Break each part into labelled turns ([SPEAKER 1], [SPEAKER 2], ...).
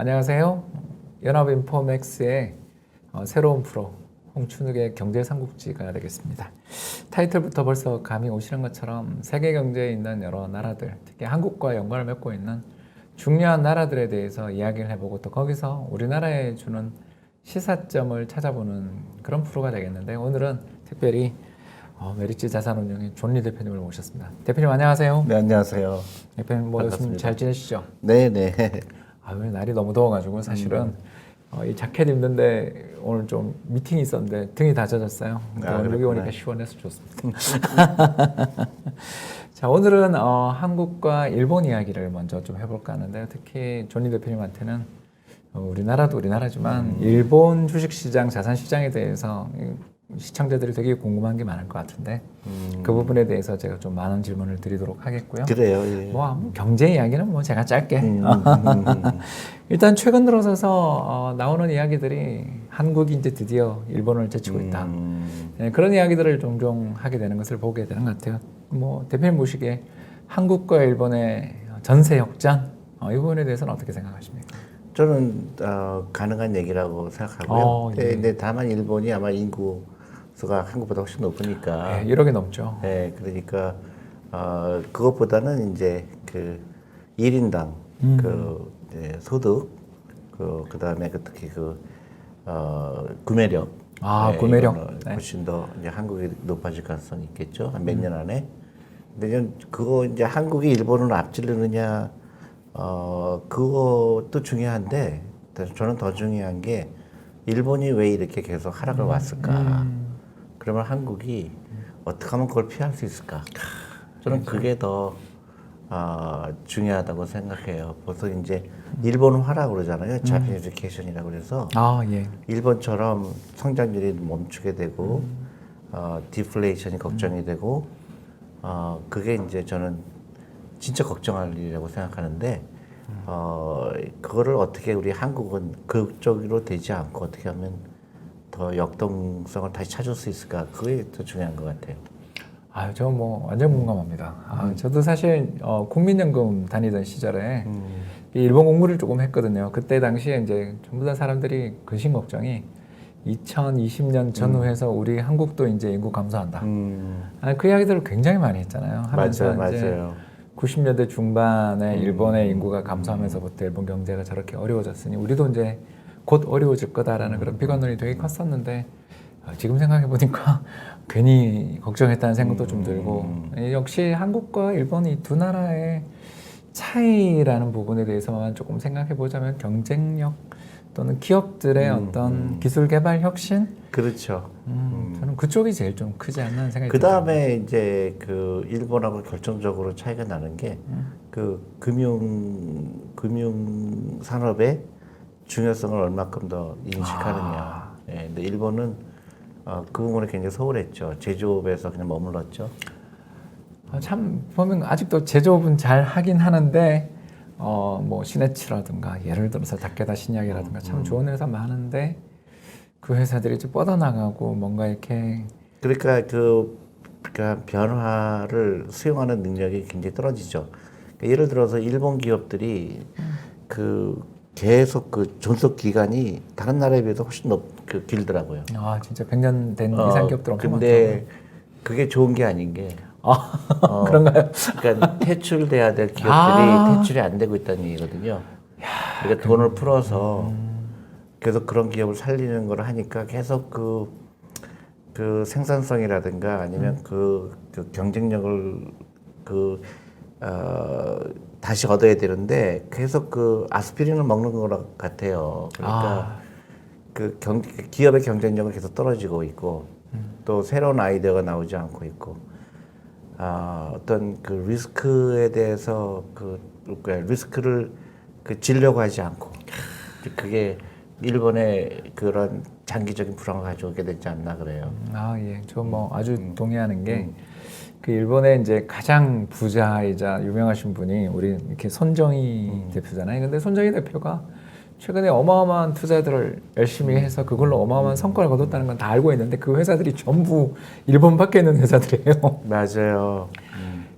[SPEAKER 1] 안녕하세요. 연합인포맥스의 새로운 프로 홍춘욱의 경제삼국지가 되겠습니다. 타이틀부터 벌써 감이 오시는 것처럼 세계 경제에 있는 여러 나라들, 특히 한국과 연관을 맺고 있는 중요한 나라들에 대해서 이야기를 해보고 또 거기서 우리나라에 주는 시사점을 찾아보는 그런 프로가 되겠는데, 오늘은 특별히 메리츠 자산운용의 존리 대표님을 모셨습니다. 대표님 안녕하세요.
[SPEAKER 2] 네, 안녕하세요.
[SPEAKER 1] 대표님 뭐 요즘 잘 지내시죠?
[SPEAKER 2] 네, 네.
[SPEAKER 1] 오늘 날이 너무 더워가지고 사실은 이 자켓 입는데 오늘 좀 미팅이 있었는데 등이 다 젖었어요. 오늘 여기 오니까 시원해서 좋습니다. 자, 오늘은 한국과 일본 이야기를 먼저 좀 해볼까 하는데요. 특히 존리 대표님한테는 우리나라도 우리나라지만 일본 주식시장, 자산시장에 대해서 시청자들이 되게 궁금한 게 많을 것 같은데 그 부분에 대해서 제가 좀 많은 질문을 드리도록 하겠고요.
[SPEAKER 2] 그래요. 예.
[SPEAKER 1] 경제 이야기는 제가 짧게 일단 최근 들어서서 나오는 이야기들이 한국이 이제 드디어 일본을 제치고 있다. 네, 그런 이야기들을 종종 하게 되는 것을 보게 되는 것 같아요. 대표님 보시기에 한국과 일본의 전세 역전 이 부분에 대해서는 어떻게 생각하십니까?
[SPEAKER 2] 저는 가능한 얘기라고 생각하고요.
[SPEAKER 1] 예.
[SPEAKER 2] 근데 다만 일본이 아마 인구 수가 한국보다 훨씬 높으니까.
[SPEAKER 1] 네, 1억이 넘죠.
[SPEAKER 2] 네, 그러니까 그것보다는 이제 그 1인당 소득, 그다음에 특히 구매력.
[SPEAKER 1] 구매력.
[SPEAKER 2] 네. 훨씬 더 이제 한국이 높아질 가능성이 있겠죠. 한 몇 년 안에. 근데 그거 이제 한국이 일본을 앞지르느냐, 그것도 중요한데, 저는 더 중요한 게 일본이 왜 이렇게 계속 하락을 왔을까? 그러면 한국이 어떻게 하면 그걸 피할 수 있을까? 저는 그게 더 중요하다고 생각해요. 벌써 이제 일본화라고 그러잖아요. 자폐 에듀케이션이라고 그래서
[SPEAKER 1] 예.
[SPEAKER 2] 일본처럼 성장률이 멈추게 되고 디플레이션이 걱정이 되고 그게 이제 저는 진짜 걱정할 일이라고 생각하는데 그거를 어떻게 우리 한국은 그쪽으로 되지 않고 어떻게 하면 더 역동성을 다시 찾을 수 있을까? 그게 더 중요한 것 같아요.
[SPEAKER 1] 저 완전 공감합니다. 저도 사실 국민연금 다니던 시절에 일본 공부를 조금 했거든요. 그때 당시에 이제 전부 다 사람들이 근심 걱정이 2020년 전후해서 우리 한국도 이제 인구 감소한다. 그 이야기들을 굉장히 많이 했잖아요. 하면서
[SPEAKER 2] 맞아요.
[SPEAKER 1] 90년대 중반에 일본의 인구가 감소하면서부터 일본 경제가 저렇게 어려워졌으니 우리도 이제 곧 어려워질 거다라는 그런 비관론이 되게 컸었는데 지금 생각해 보니까 괜히 걱정했다는 생각도 좀 들고 역시 한국과 일본 이 두 나라의 차이라는 부분에 대해서만 조금 생각해 보자면 경쟁력 또는 기업들의 어떤 기술 개발 혁신?
[SPEAKER 2] 그렇죠.
[SPEAKER 1] 저는 그쪽이 제일 좀 크지 않나 생각이
[SPEAKER 2] 그 다음에 이제 일본하고 결정적으로 차이가 나는 게 금융 산업의 중요성을 얼마큼 더 인식하느냐. 예, 근데 일본은 그 부분에 굉장히 소홀했죠. 제조업에서 그냥 머물렀죠.
[SPEAKER 1] 참 보면 아직도 제조업은 잘 하긴 하는데 시네츠라든가 예를 들어서 다케다 신약이라든가 참 좋은 회사 많은데 그 회사들이 이제 뻗어나가고 뭔가 이렇게
[SPEAKER 2] 그러니까 변화를 수용하는 능력이 굉장히 떨어지죠. 그러니까 예를 들어서 일본 기업들이 계속 존속 기간이 다른 나라에 비해서 훨씬 길더라고요.
[SPEAKER 1] 진짜 100년 된 이상 기업들 엄청
[SPEAKER 2] 근데
[SPEAKER 1] 많더라고요.
[SPEAKER 2] 그게 좋은 게 아닌 게
[SPEAKER 1] 그런가요?
[SPEAKER 2] 그러니까 퇴출돼야 될 기업들이 퇴출이 안 되고 있다는 얘기거든요. 그러니까 돈을 풀어서 계속 그런 기업을 살리는 걸 하니까 계속 그 생산성이라든가 아니면 그 경쟁력을 다시 얻어야 되는데 계속 아스피린을 먹는 것 같아요. 그러니까 기업의 경쟁력은 계속 떨어지고 있고 또 새로운 아이디어가 나오지 않고 있고 어떤 리스크에 대해서 리스크를 지려고 하지 않고 그게 일본의 그런 장기적인 불안을 가져오게 되지 않나 그래요.
[SPEAKER 1] 예. 저 아주 동의하는 게 일본의 이제 가장 부자이자 유명하신 분이 우리 이렇게 손정희 대표잖아요. 근데 손정희 대표가 최근에 어마어마한 투자들을 열심히 해서 그걸로 어마어마한 성과를 거뒀다는 건 다 알고 있는데 그 회사들이 전부 일본 밖에 있는 회사들이에요.
[SPEAKER 2] 맞아요.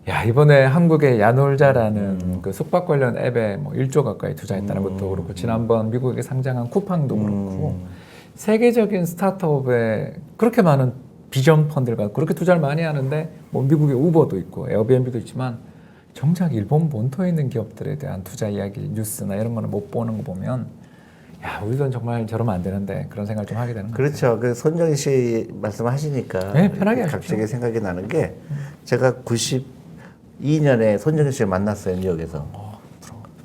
[SPEAKER 1] 야, 이번에 한국의 야놀자라는 그 숙박 관련 앱에 뭐 1조 가까이 투자했다는 것도 그렇고 지난번 미국에 상장한 쿠팡도 그렇고 세계적인 스타트업에 그렇게 많은 비전 펀드가 그렇게 투자를 많이 하는데 뭐 미국의 우버도 있고 에어비앤비도 있지만 정작 일본 본토에 있는 기업들에 대한 투자 이야기 뉴스나 이런 거는 못 보는 거 보면 야, 우리도 정말 저러면 안 되는데 그런 생각을 좀 하게 되는 거죠.
[SPEAKER 2] 그렇죠. 그 손정희 씨 말씀하시니까
[SPEAKER 1] 네, 편하게
[SPEAKER 2] 갑자기 생각이 나는 게 제가 92년에 손정희 씨를 만났어요, 뉴욕에서.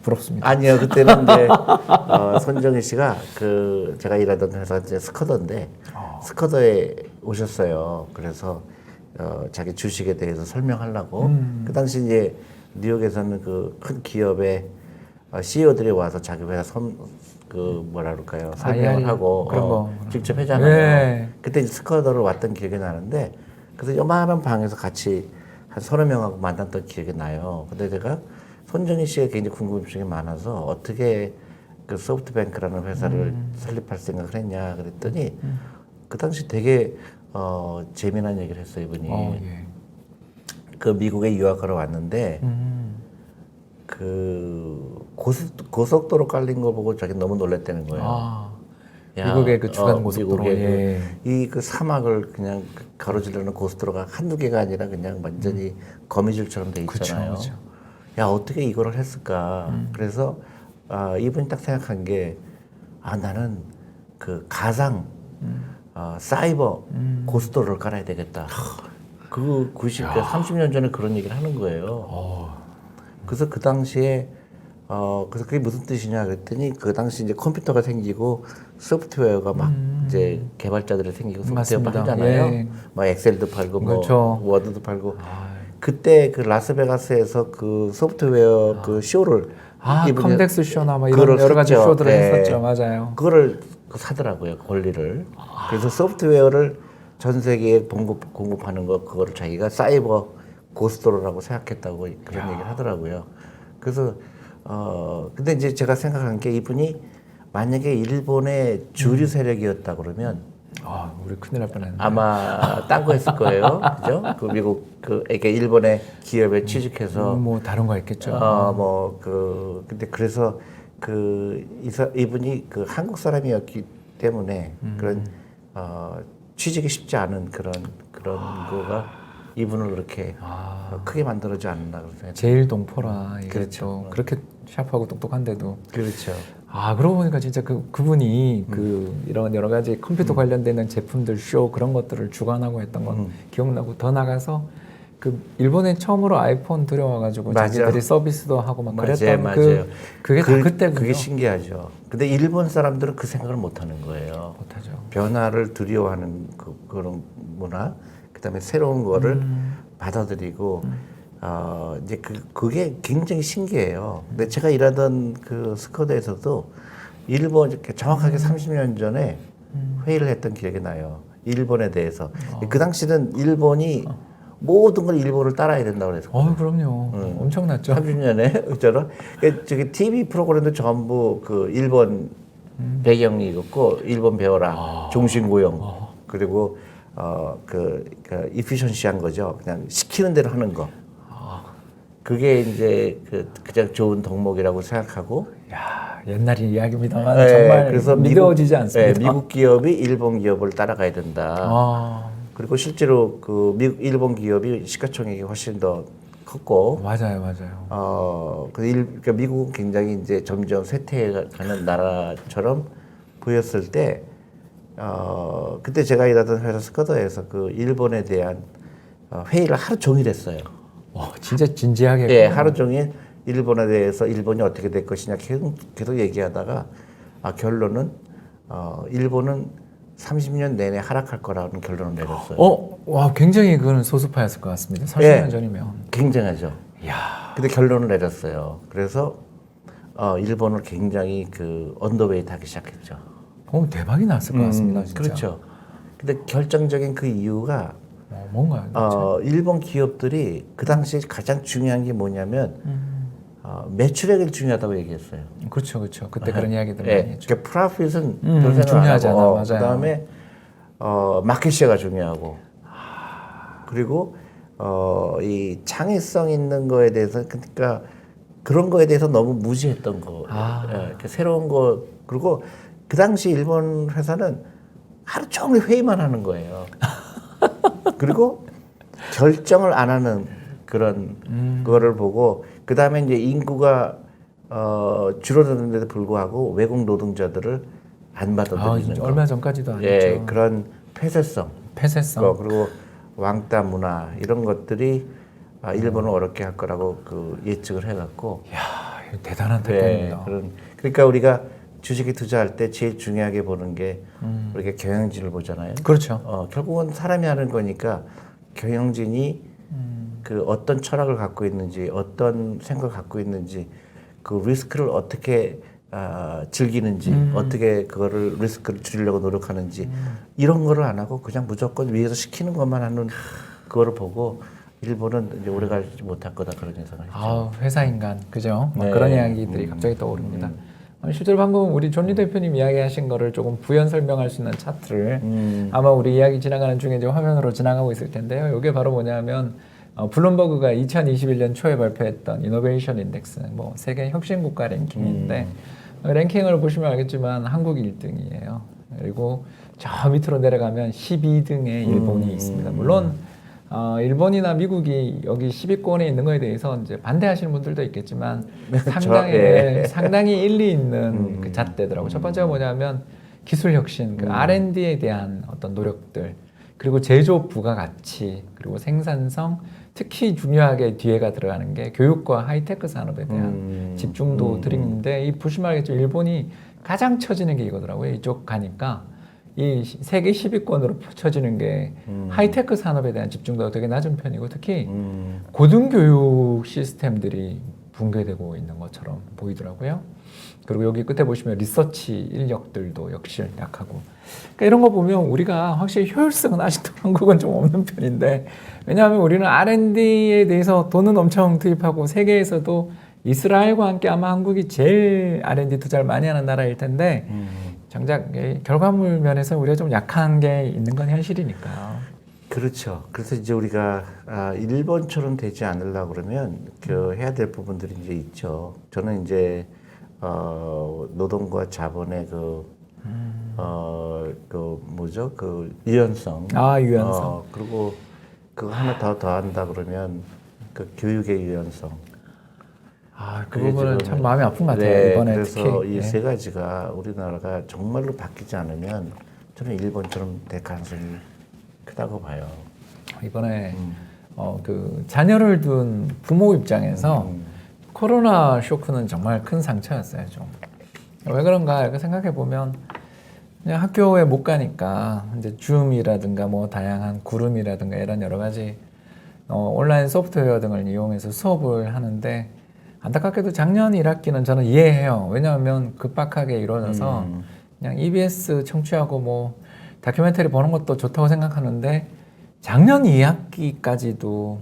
[SPEAKER 1] 부럽습니다.
[SPEAKER 2] 아니요, 그때는 이제 손정희 씨가 그 제가 일하던 회사 이제 스커더인데 스커더에 오셨어요. 그래서 자기 주식에 대해서 설명하려고 그 당시 이제 뉴욕에서는 그 큰 기업의 CEO들이 와서 자기 회사 그 뭐라 그럴까요 설명을 하고
[SPEAKER 1] 그런 거
[SPEAKER 2] 직접 하잖아요.
[SPEAKER 1] 네.
[SPEAKER 2] 그때 이제 스커더를 왔던 기억이 나는데 그래서 요만한 방에서 같이 한 30명하고 만났던 기억이 나요. 근데 제가 손정희 씨가 굉장히 궁금증이 많아서 어떻게 그 소프트뱅크라는 회사를 설립할 생각을 했냐 그랬더니 그 당시 되게 재미난 얘기를 했어요, 이분이.
[SPEAKER 1] 예.
[SPEAKER 2] 그 미국에 유학하러 왔는데 그 고속도로 깔린 거 보고 자기 너무 놀랐다는 거예요.
[SPEAKER 1] 아,
[SPEAKER 2] 야,
[SPEAKER 1] 미국의 그 주간 고속도로.
[SPEAKER 2] 미국의
[SPEAKER 1] 예.
[SPEAKER 2] 그 사막을 그냥 가로지르는 고속도로가 한두 개가 아니라 그냥 완전히 거미줄처럼 돼 있잖아요.
[SPEAKER 1] 그쵸.
[SPEAKER 2] 야, 어떻게 이거를 했을까? 그래서 이분이 딱 생각한 게 나는 그 가상 사이버 고속도로를 깔아야 되겠다. 그 30년 전에 그런 얘기를 하는 거예요. 그래서 그 당시에 그래서 그게 무슨 뜻이냐 그랬더니 그 당시 이제 컴퓨터가 생기고 소프트웨어가 막 이제 개발자들이 생기고 소프트웨어
[SPEAKER 1] 맞습니다.
[SPEAKER 2] 팔잖아요.
[SPEAKER 1] 예.
[SPEAKER 2] 막 엑셀도 팔고
[SPEAKER 1] 그렇죠.
[SPEAKER 2] 뭐 워드도 팔고. 그때 그 라스베가스에서 그 소프트웨어 그 쇼를 이분이
[SPEAKER 1] 컴덱스 쇼나 뭐 이런
[SPEAKER 2] 그걸
[SPEAKER 1] 여러 가지
[SPEAKER 2] 샀죠.
[SPEAKER 1] 쇼들을
[SPEAKER 2] 네.
[SPEAKER 1] 했었죠. 맞아요.
[SPEAKER 2] 그거를 사더라고요, 권리를. 그래서 소프트웨어를 전 세계에 공급하는 거 그거를 자기가 사이버 고스도로라고 생각했다고 그런 얘기를 하더라고요. 그래서 근데 이제 제가 생각한 게 이분이 만약에 일본의 주류 세력이었다 그러면
[SPEAKER 1] 우리 큰일 날 뻔했네.
[SPEAKER 2] 아마 딴 거 했을 거예요. 그죠? 그 미국 이렇게 일본의 기업에 취직해서
[SPEAKER 1] 뭐 다른 거 있겠죠.
[SPEAKER 2] 근데 그래서 이분이 그 한국 사람이었기 때문에 그런 취직이 쉽지 않은 그런 거가 이분을 그렇게 크게 만들어지 않나 그런 생각이
[SPEAKER 1] 제일 동포라 이게
[SPEAKER 2] 그렇죠.
[SPEAKER 1] 또 그렇게 샤프하고 똑똑한데도
[SPEAKER 2] 그렇죠.
[SPEAKER 1] 그러고 보니까 진짜 그분이 이런 여러 가지 컴퓨터 관련되는 제품들 쇼 그런 것들을 주관하고 했던 건 기억나고 더 나가서 그 일본에 처음으로 아이폰 들여와가지고
[SPEAKER 2] 맞아.
[SPEAKER 1] 자기들이 서비스도 하고 막
[SPEAKER 2] 맞아요,
[SPEAKER 1] 그랬던
[SPEAKER 2] 맞아요.
[SPEAKER 1] 그게 다 그때군요.
[SPEAKER 2] 그게 신기하죠. 근데 일본 사람들은 그 생각을 못 하는 거예요.
[SPEAKER 1] 못하죠.
[SPEAKER 2] 변화를 두려워하는 그런 문화, 그다음에 새로운 거를 받아들이고 이제 그게 굉장히 신기해요. 근데 제가 일하던 그 스쿼드에서도 일본 이렇게 정확하게 30년 전에 회의를 했던 기억이 나요. 일본에 대해서. 그 당시는 일본이 모든 걸 일본을 따라야 된다고 그랬어요.
[SPEAKER 1] 그럼요. 엄청났죠.
[SPEAKER 2] 30년에 그처럼 저기 TV 프로그램도 전부 그 일본 배경이었고 일본 배워라 종신고용 그리고 그 이피션시한 거죠. 그냥 시키는 대로 하는 거. 그게 이제 가장 좋은 덕목이라고 생각하고.
[SPEAKER 1] 야, 옛날 이야기입니다만
[SPEAKER 2] 네,
[SPEAKER 1] 정말
[SPEAKER 2] 그래서
[SPEAKER 1] 믿어지지 않습니다.
[SPEAKER 2] 미국 기업이 일본 기업을 따라가야 된다. 그리고 실제로 일본 기업이 시가총액이 훨씬 더 컸고.
[SPEAKER 1] 맞아요.
[SPEAKER 2] 그러니까 미국은 굉장히 이제 점점 쇠퇴해가는 나라처럼 보였을 때, 그때 제가 일하던 회사 스쿼더에서 그 일본에 대한 회의를 하루 종일 했어요.
[SPEAKER 1] 진짜 진지하게.
[SPEAKER 2] 예, 하루 종일 일본에 대해서 일본이 어떻게 될 것이냐 계속 얘기하다가 결론은 일본은 30년 내내 하락할 거라는 결론을 내렸어요.
[SPEAKER 1] 굉장히 그건 소수파였을 것 같습니다. 30년 전이면.
[SPEAKER 2] 굉장하죠. 근데 결론을 내렸어요. 그래서 일본을 굉장히 언더웨이트 하기 시작했죠.
[SPEAKER 1] 대박이 났을 것 같습니다. 진짜.
[SPEAKER 2] 그렇죠. 근데 결정적인 그 이유가
[SPEAKER 1] 뭔가요?
[SPEAKER 2] 일본 기업들이 그 당시에 가장 중요한 게 뭐냐면 매출액이 중요하다고 얘기했어요.
[SPEAKER 1] 그렇죠. 그때 그런 이야기들 많이 했죠.
[SPEAKER 2] 그러니까 프로핏은 별 생각
[SPEAKER 1] 중요하지
[SPEAKER 2] 안
[SPEAKER 1] 않아.
[SPEAKER 2] 하고
[SPEAKER 1] 맞아요.
[SPEAKER 2] 그다음에 마켓시어가 중요하고 그리고 이 창의성 있는 거에 대해서 그러니까 그런 거에 대해서 너무 무지했던 거. 예, 이렇게 새로운 거 그리고 그 당시 일본 회사는 하루 종일 회의만 하는 거예요. 그리고 결정을 안 하는 그런 거를 보고 그 다음에 이제 인구가 줄어드는데도 불구하고 외국 노동자들을 안 받아들이는 거.
[SPEAKER 1] 얼마 전까지도 아니죠.
[SPEAKER 2] 예, 그런 폐쇄성. 그리고 왕따 문화 이런 것들이 일본을 어렵게 할 거라고 그 예측을 해갖고.
[SPEAKER 1] 이야, 대단한
[SPEAKER 2] 네,
[SPEAKER 1] 태권입니다.
[SPEAKER 2] 그러니까 우리가 주식에 투자할 때 제일 중요하게 보는 게 우리가 경영진을 보잖아요.
[SPEAKER 1] 그렇죠.
[SPEAKER 2] 결국은 사람이 하는 거니까 경영진이 그 어떤 철학을 갖고 있는지, 어떤 생각을 갖고 있는지, 그 리스크를 어떻게 즐기는지, 어떻게 그거를 리스크를 줄이려고 노력하는지 이런 거를 안 하고 그냥 무조건 위에서 시키는 것만 하는 그거를 보고 일본은 이제 오래가지 못할 거다 그런 예상을 했죠.
[SPEAKER 1] 회사 인간, 그죠?
[SPEAKER 2] 네.
[SPEAKER 1] 그런 이야기들이 갑자기 떠오릅니다. 실제로 방금 우리 존리 대표님 이야기하신 거를 조금 부연 설명할 수 있는 차트를 아마 우리 이야기 지나가는 중에 이제 화면으로 지나가고 있을 텐데요. 이게 바로 뭐냐면 블룸버그가 2021년 초에 발표했던 이노베이션 인덱스, 뭐 세계 혁신 국가 랭킹인데 랭킹을 보시면 알겠지만 한국이 1등이에요. 그리고 저 밑으로 내려가면 12등에 일본이 있습니다. 물론 일본이나 미국이 여기 10위권에 있는 거에 대해서 이제 반대하시는 분들도 있겠지만 상당히 일리 있는 그 잣대더라고요. 첫 번째가 뭐냐면 기술 혁신, 그 R&D에 대한 어떤 노력들, 그리고 제조업 부가가치, 그리고 생산성, 특히 중요하게 뒤에가 들어가는 게 교육과 하이테크 산업에 대한 집중도들인데 이 보시면 알겠죠. 일본이 가장 처지는 게 이거더라고요. 이쪽 가니까 이 세계 10위권으로 쳐지는 게 하이테크 산업에 대한 집중도가 되게 낮은 편이고 특히 고등교육 시스템들이 붕괴되고 있는 것처럼 보이더라고요. 그리고 여기 끝에 보시면 리서치 인력들도 역시 약하고. 그러니까 이런 거 보면 우리가 확실히 효율성은 아직도 한국은 좀 없는 편인데 왜냐하면 우리는 R&D에 대해서 돈은 엄청 투입하고 세계에서도 이스라엘과 함께 아마 한국이 제일 R&D 투자를 많이 하는 나라일 텐데 정작 결과물 면에서 우리가 좀 약한 게 있는 건 현실이니까.
[SPEAKER 2] 그렇죠. 그래서 이제 우리가 일본처럼 되지 않으려고 그러면 그 해야 될 부분들이 이제 있죠. 저는 이제 노동과 자본의 그 뭐죠? 그 유연성.
[SPEAKER 1] 유연성.
[SPEAKER 2] 그리고 그거 하나 더한다 그러면 그 교육의 유연성.
[SPEAKER 1] 그 부분은 참 마음이 아픈 것 같아요.
[SPEAKER 2] 네,
[SPEAKER 1] 이번에
[SPEAKER 2] 그래서
[SPEAKER 1] 특히.
[SPEAKER 2] 이 세 가지가 우리나라가 정말로 바뀌지 않으면 저는 일본처럼 될 가능성이 크다고 봐요.
[SPEAKER 1] 이번에 그 자녀를 둔 부모 입장에서 코로나 쇼크는 정말 큰 상처였어요. 좀. 왜 그런가 이렇게 생각해 보면 그냥 학교에 못 가니까 이제 줌이라든가 뭐 다양한 구름이라든가 이런 여러 가지 온라인 소프트웨어 등을 이용해서 수업을 하는데 안타깝게도 작년 1학기는 저는 이해해요. 왜냐하면 급박하게 이루어져서 그냥 EBS 청취하고 뭐 다큐멘터리 보는 것도 좋다고 생각하는데 작년 2학기까지도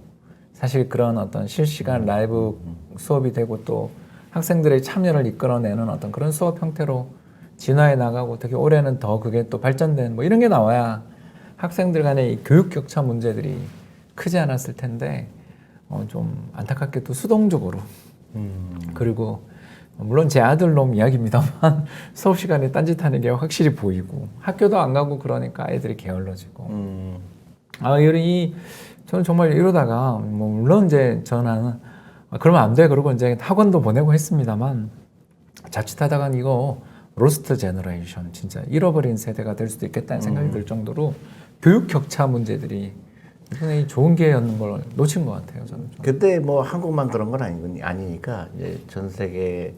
[SPEAKER 1] 사실 그런 어떤 실시간 라이브 수업이 되고 또 학생들의 참여를 이끌어내는 어떤 그런 수업 형태로 진화해 나가고 특히 올해는 더 그게 또 발전된 뭐 이런 게 나와야 학생들 간의 이 교육 격차 문제들이 크지 않았을 텐데 좀 안타깝게도 수동적으로 그리고 물론 제 아들 놈 이야기입니다만 수업 시간에 딴짓하는 게 확실히 보이고 학교도 안 가고 그러니까 애들이 게을러지고 저는 정말 이러다가 뭐 물론 이제 저는 그러면 안 돼 그러고 이제 학원도 보내고 했습니다만 자칫하다간 이거 로스트 제너레이션 진짜 잃어버린 세대가 될 수도 있겠다는 생각이 들 정도로 교육 격차 문제들이 이번에 좋은 기회였는 걸 놓친 것 같아요. 저는.
[SPEAKER 2] 근데 뭐 한국만 그런 건 아니니까 이제 전 세계에서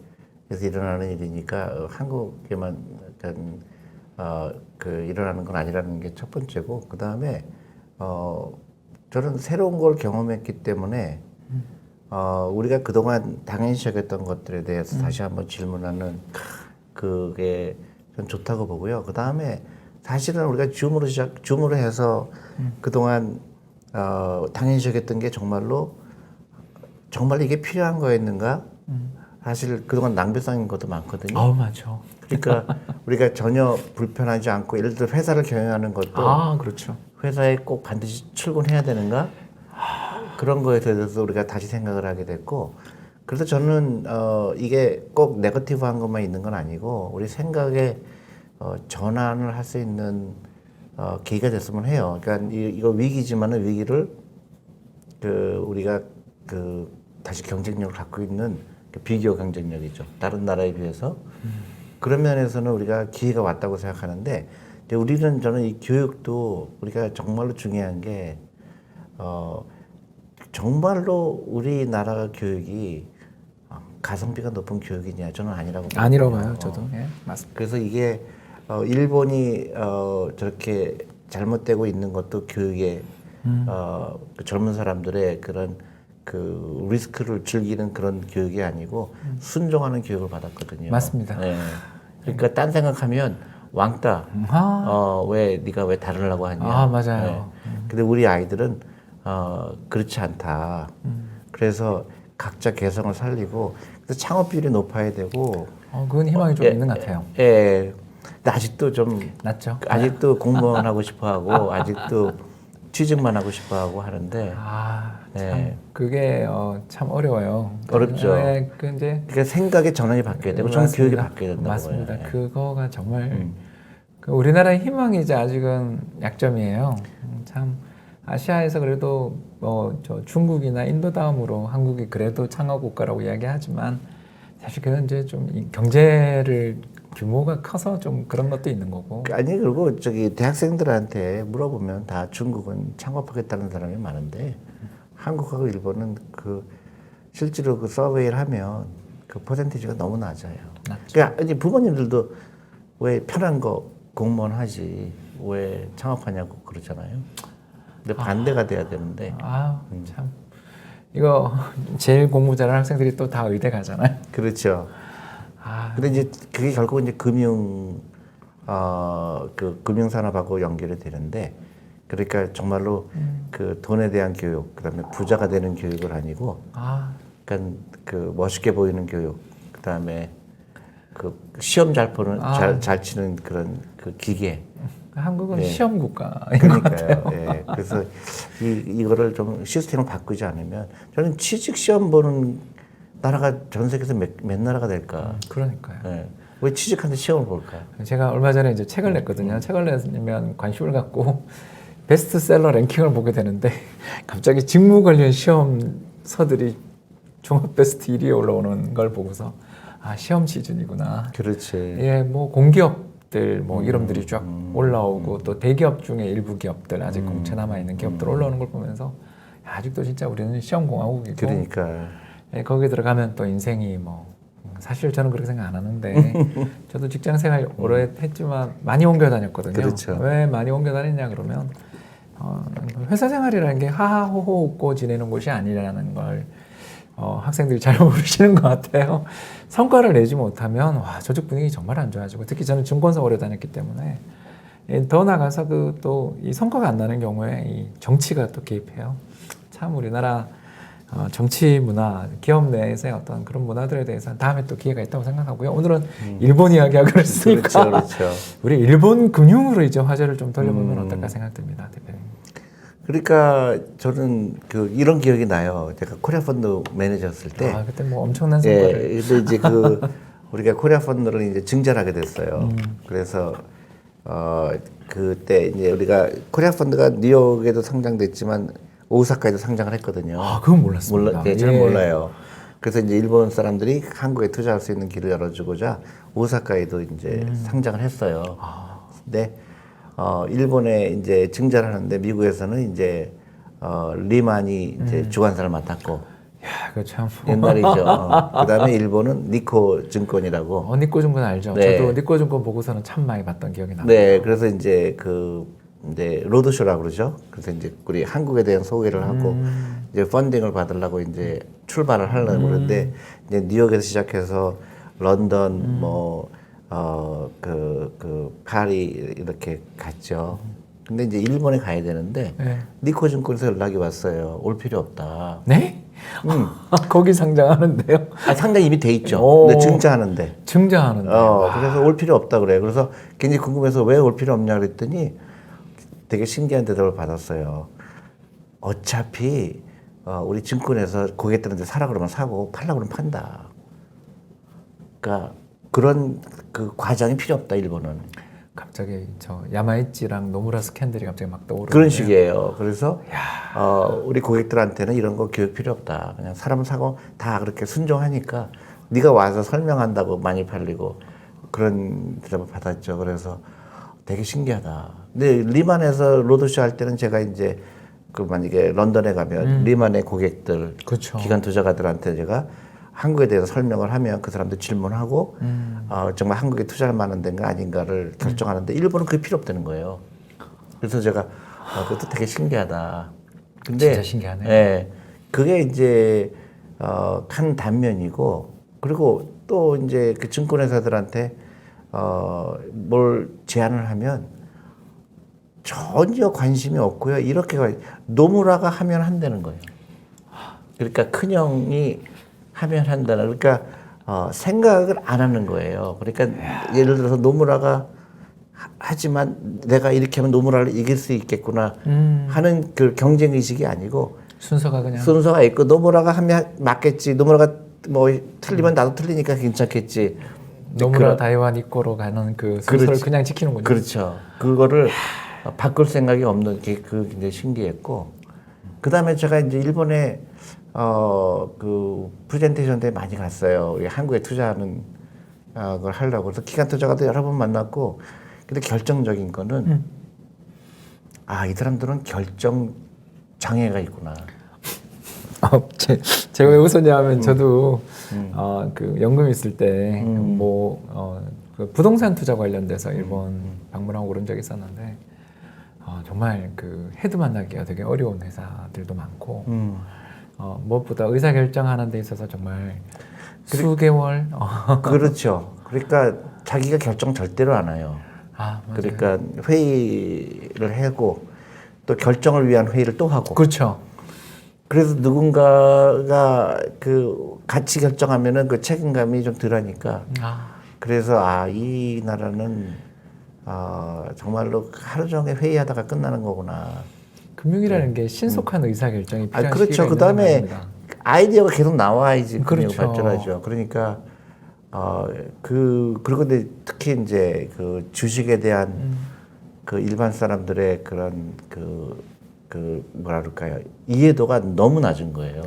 [SPEAKER 2] 일어나는 일이니까 한국에만 그 일어나는 건 아니라는 게 첫 번째고 그 다음에 저는 새로운 걸 경험했기 때문에 우리가 그동안 당연시 여겼던 것들에 대해서 다시 한번 질문하는 그게 좀 좋다고 보고요. 그 다음에 사실은 우리가 줌으로 해서 그동안 당연시 여겼던 게 정말 이게 필요한 거였는가? 사실 그동안 낭비성인 것도 많거든요.
[SPEAKER 1] 맞죠.
[SPEAKER 2] 그러니까 우리가 전혀 불편하지 않고 예를 들어 회사를 경영하는 것도
[SPEAKER 1] 그렇죠.
[SPEAKER 2] 회사에 꼭 반드시 출근해야 되는가? 그런 거에 대해서 우리가 다시 생각을 하게 됐고, 그래서 저는 이게 꼭 네거티브한 것만 있는 건 아니고 우리 생각에 전환을 할 수 있는 계기가 됐으면 해요. 그러니까 이거 위기지만은 위기를 우리가 다시 경쟁력을 갖고 있는 비교 경쟁력이죠. 다른 나라에 비해서. 그런 면에서는 우리가 기회가 왔다고 생각하는데, 저는 이 교육도 우리가 정말로 중요한 게 정말로 우리나라 교육이 가성비가 높은 교육이냐, 저는 아니라고 봐요.
[SPEAKER 1] 아니라고 봐요, 저도. 예, 맞습니다.
[SPEAKER 2] 그래서 이게 일본이 저렇게 잘못되고 있는 것도 교육에 그 젊은 사람들의 그런 그 리스크를 즐기는 그런 교육이 아니고 순종하는 교육을 받았거든요.
[SPEAKER 1] 맞습니다.
[SPEAKER 2] 네. 그러니까 딴 생각하면 왕따. 왜 네가 왜 다르려고 하냐.
[SPEAKER 1] 맞아요.
[SPEAKER 2] 근데 우리 아이들은 그렇지 않다. 그래서 각자 개성을 살리고 그래서 창업 비율이 높아야 되고.
[SPEAKER 1] 그건 희망이 좀 있는 것 같아요.
[SPEAKER 2] 예. 근데 아직도 좀
[SPEAKER 1] 낫죠?
[SPEAKER 2] 아직도 공무원 하고 싶어하고 아직도 취직만 하고 싶어하고 하는데.
[SPEAKER 1] 참 그게 참 어려워요.
[SPEAKER 2] 어렵죠.
[SPEAKER 1] 그 이제
[SPEAKER 2] 그러니까 생각의 전환이 바뀌어야 되고 좀 교육이 바뀌어야 된다고
[SPEAKER 1] 맞습니다.
[SPEAKER 2] 봐요.
[SPEAKER 1] 그거가 정말 그 우리나라의 희망이자 아직은 약점이에요. 참 아시아에서 그래도 저 중국이나 인도 다음으로 한국이 그래도 창업 국가라고 이야기하지만 사실 그건 이제 좀 이 경제를 규모가 커서 좀 그런 것도 있는 거고.
[SPEAKER 2] 아니 그리고 대학생들한테 물어보면 다 중국은 창업하겠다는 사람이 많은데 한국하고 일본은 실제로 그 서베이를 하면 그 퍼센티지가 너무 낮아요. 그러니까 이제 부모님들도 왜 편한 거 공무원 하지 왜 창업하냐고 그러잖아요. 근데 반대가 돼야 되는데.
[SPEAKER 1] 참 이거 제일 공부 잘하는 학생들이 또 다 의대 가잖아요.
[SPEAKER 2] 그렇죠. 근데 이제 그게 결국 이제 금융산업하고 연결이 되는데, 그러니까 정말로 그 돈에 대한 교육, 그다음에 부자가 되는 교육을 아니고, 그러니까 그 멋있게 보이는 교육, 그다음에 그 시험 잘 보는 잘 치는 그런 그 기계.
[SPEAKER 1] 한국은 시험 국가.
[SPEAKER 2] 그러니까요. 예. 그래서 이거를 좀 시스템을 바꾸지 않으면 저는 취직 시험 보는 나라가 전 세계에서 몇 나라가 될까?
[SPEAKER 1] 그러니까요.
[SPEAKER 2] 예. 왜 취직하는데 시험을 볼까?
[SPEAKER 1] 제가 얼마 전에 이제 책을 냈거든요. 책을 내면 관심을 갖고 베스트셀러 랭킹을 보게 되는데 갑자기 직무 관련 시험서들이 종합 베스트 1위에 올라오는 걸 보고서 시험 시즌이구나.
[SPEAKER 2] 그렇지.
[SPEAKER 1] 예, 뭐 공기업들 뭐 이름들이 쫙 올라오고 또 대기업 중에 일부 기업들 아직 공채 남아 있는 기업들 올라오는 걸 보면서 아직도 진짜 우리는 시험 공화국이고.
[SPEAKER 2] 그러니까.
[SPEAKER 1] 예, 거기 들어가면 또 인생이 뭐 사실 저는 그렇게 생각 안 하는데 저도 직장 생활 오래 했지만 많이 옮겨 다녔거든요.
[SPEAKER 2] 그렇죠.
[SPEAKER 1] 왜 많이 옮겨 다녔냐 그러면 회사 생활이라는 게 하하호호 웃고 지내는 곳이 아니라는 걸 학생들이 잘 모르시는 것 같아요. 성과를 내지 못하면 조직 분위기 정말 안 좋아지고, 특히 저는 증권사 오래 다녔기 때문에 더 나가서 또 이 성과가 안 나는 경우에 이 정치가 또 개입해요. 참 우리나라 정치 문화, 기업 내에서의 어떤 그런 문화들에 대해서는 다음에 또 기회가 있다고 생각하고요. 오늘은 일본 이야기하고 그랬으니까
[SPEAKER 2] 그렇죠.
[SPEAKER 1] 우리 일본 금융으로 이제 화제를 좀 돌려보면 어떨까 생각됩니다, 대표님.
[SPEAKER 2] 그러니까 저는 이런 기억이 나요. 제가 코리아 펀드 매니저였을 때.
[SPEAKER 1] 그때 뭐 엄청난 성과를.
[SPEAKER 2] 예, 근데 이제 우리가 코리아 펀드를 이제 증설하게 됐어요. 그래서 그때 이제 우리가 코리아 펀드가 뉴욕에도 상장됐지만 오사카에도 상장을 했거든요.
[SPEAKER 1] 그건 몰랐습니다.
[SPEAKER 2] 저는 몰라요. 그래서 이제 일본 사람들이 한국에 투자할 수 있는 길을 열어주고자 오사카에도 이제 상장을 했어요. 근데 일본에 이제 증자를 하는데 미국에서는 이제 리만이 이제 주관사를 맡았고.
[SPEAKER 1] 그 참
[SPEAKER 2] 옛날이죠. 그다음에 일본은 니코 증권이라고.
[SPEAKER 1] 니코 증권 알죠.
[SPEAKER 2] 네.
[SPEAKER 1] 저도 니코 증권 보고서는 참 많이 봤던 기억이 나요.
[SPEAKER 2] 네, 그래서 이제 이제 로드쇼라고 그러죠. 그래서 이제 우리 한국에 대한 소개를 하고 이제 펀딩을 받으려고 이제 출발을 하려고 그러는데 이제 뉴욕에서 시작해서 런던 파리 이렇게 갔죠. 근데 이제 일본에 가야 되는데 니코 증권에서 연락이 왔어요. 올 필요 없다.
[SPEAKER 1] 네? 거기 상장하는데요?
[SPEAKER 2] 상장 이미 돼 있죠. 근데 증자하는데. 그래서 올 필요 없다 그래요. 그래서 굉장히 궁금해서 왜 올 필요 없냐 그랬더니 되게 신기한 대답을 받았어요. 어차피 우리 증권에서 고객들한테 사라 그러면 사고 팔라 그러면 판다. 그러니까 그런 그 과정이 필요 없다 일본은.
[SPEAKER 1] 갑자기 저 야마이치랑 노무라 스캔들이 갑자기 막 떠오르는
[SPEAKER 2] 그런 식이에요. 그래서 우리 고객들한테는 이런 거 교육 필요 없다. 그냥 사람 사고 다 그렇게 순종하니까 네가 와서 설명한다고 많이 팔리고 그런 대답을 받았죠. 그래서 되게 신기하다. 근데 리만에서 로드쇼 할 때는 제가 이제 그 만약에 런던에 가면 리만의 고객들,
[SPEAKER 1] 그쵸.
[SPEAKER 2] 기관 투자가들한테 제가 한국에 대해서 설명을 하면 그 사람들 질문하고 정말 한국에 투자할 만한 데인가 아닌가를 결정하는데 일본은 그게 필요 없다는 거예요. 그래서 제가 그것도 되게 신기하다. 근데
[SPEAKER 1] 진짜 신기하네요.
[SPEAKER 2] 예, 그게 이제 한 단면이고 그리고 또 이제 그 증권회사들한테 뭘 제안을 하면 전혀 관심이 없고요. 이렇게 노무라가 하면 한다는 거예요. 그러니까 큰형이 하면 한다는 그러니까 생각을 안 하는 거예요. 그러니까 예를 들어서 노무라가 하지만 내가 이렇게 하면 노무라를 이길 수 있겠구나 하는 그 경쟁 의식이 아니고
[SPEAKER 1] 순서가 그냥
[SPEAKER 2] 순서가 있고 노무라가 하면 맞겠지. 노무라가 뭐 틀리면 나도 틀리니까 괜찮겠지.
[SPEAKER 1] 노무라 다이완 이꼬로 가는 그 순서를
[SPEAKER 2] 그렇지.
[SPEAKER 1] 그냥 지키는군요.
[SPEAKER 2] 그렇죠. 그거를 바꿀 생각이 없는 게 그 굉장히 신기했고 그 다음에 제가 이제 일본에 그 프레젠테이션 때 많이 갔어요. 우리 한국에 투자하는 걸 하려고 그래서 기관 투자가도 여러 번 만났고 근데 결정적인 거는 이 사람들은 결정 장애가 있구나.
[SPEAKER 1] 제가 왜 웃었냐 하면 저도 그 연금 있을 때 그 부동산 투자 관련돼서 일본 방문하고 그런 적이 있었는데 정말 그 헤드 만나기가 되게 어려운 회사들도 많고 무엇보다 의사 결정하는 데 있어서 정말 수개월
[SPEAKER 2] 그렇죠. 그러니까 자기가 결정 절대로 안 해요.
[SPEAKER 1] 맞아요.
[SPEAKER 2] 그러니까 회의를 하고 또 결정을 위한 회의를 또 하고.
[SPEAKER 1] 그렇죠.
[SPEAKER 2] 그래서 누군가가 그 같이 결정하면은 그 책임감이 좀 덜하니까. 그래서 이 나라는 정말로 하루 종일 회의하다가 끝나는 거구나.
[SPEAKER 1] 금융이라는 게 신속한 의사 결정이 필요한
[SPEAKER 2] 그렇죠.
[SPEAKER 1] 시기가
[SPEAKER 2] 그 다음에
[SPEAKER 1] 있는 겁니다.
[SPEAKER 2] 아이디어가 계속 나와야지 금융이
[SPEAKER 1] 그렇죠.
[SPEAKER 2] 발전하죠. 그러니까 그리고 근데 특히 이제 그 주식에 대한 그 일반 사람들의 그런 그 뭐라 그럴까요? 이해도가 너무 낮은 거예요.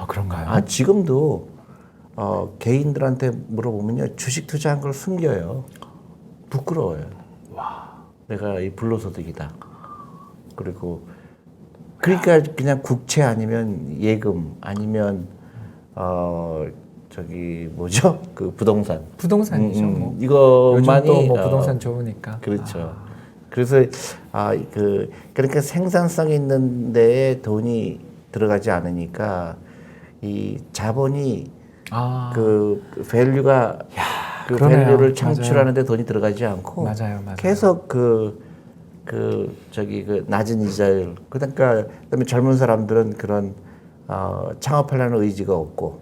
[SPEAKER 1] 그런가요?
[SPEAKER 2] 지금도 개인들한테 물어보면요 주식 투자한 걸 숨겨요. 부끄러워요. 내가 이 불로소득이다. 그리고 그러니까 그냥 국채 아니면 예금 아니면 저기 뭐죠? 그 부동산.
[SPEAKER 1] 부동산이죠. 뭐.
[SPEAKER 2] 이것만이
[SPEAKER 1] 요즘 또 부동산 좋으니까.
[SPEAKER 2] 그렇죠. 그래서 그러니까 생산성 있는 데에 돈이 들어가지 않으니까 이 자본이 그 밸류가 그
[SPEAKER 1] 그러네요.
[SPEAKER 2] 밸류를 창출하는 데 돈이 들어가지 않고
[SPEAKER 1] 맞아요.
[SPEAKER 2] 계속 그 낮은 이자율 그러니까 그다음에 젊은 사람들은 그런 창업하려는 의지가 없고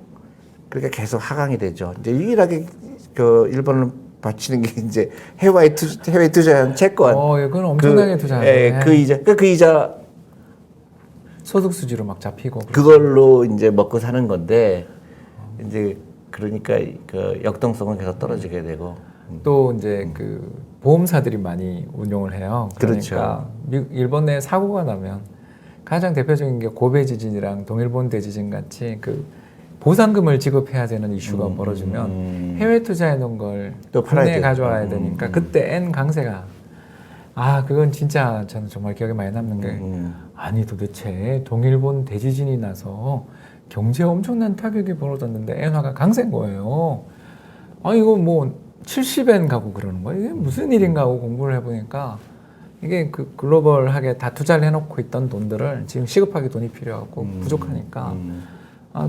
[SPEAKER 2] 그러니까 계속 하강이 되죠. 이제 유일하게 그 일본을 바치는 게 이제 해외 투자한 채권.
[SPEAKER 1] 이건 엄청나게 투자하죠.
[SPEAKER 2] 그 이자
[SPEAKER 1] 소득 수지로 막 잡히고
[SPEAKER 2] 그걸로 이제 먹고 사는 건데 이제 그러니까 그 역동성은 계속 떨어지게 되고
[SPEAKER 1] 또 이제 그 보험사들이 많이 운용을 해요. 그러니까
[SPEAKER 2] 그렇죠.
[SPEAKER 1] 일본 내 사고가 나면 가장 대표적인 게 고베 지진이랑 동일본 대지진 같이 그 보상금을 지급해야 되는 이슈가 벌어지면 해외 투자해 놓은 걸
[SPEAKER 2] 또
[SPEAKER 1] 국내에 가져와야 되니까 그때 N 강세가 그건 진짜 저는 정말 기억에 많이 남는 게 아니 도대체 동일본 대지진이 나서 경제에 엄청난 타격이 벌어졌는데 엔화가 강세인 거예요. 이거 뭐 70엔 가고 그러는 거예요. 이게 무슨 일인가 하고 공부를 해보니까 이게 그 글로벌하게 다 투자를 해놓고 있던 돈들을 지금 시급하게 돈이 필요하고 부족하니까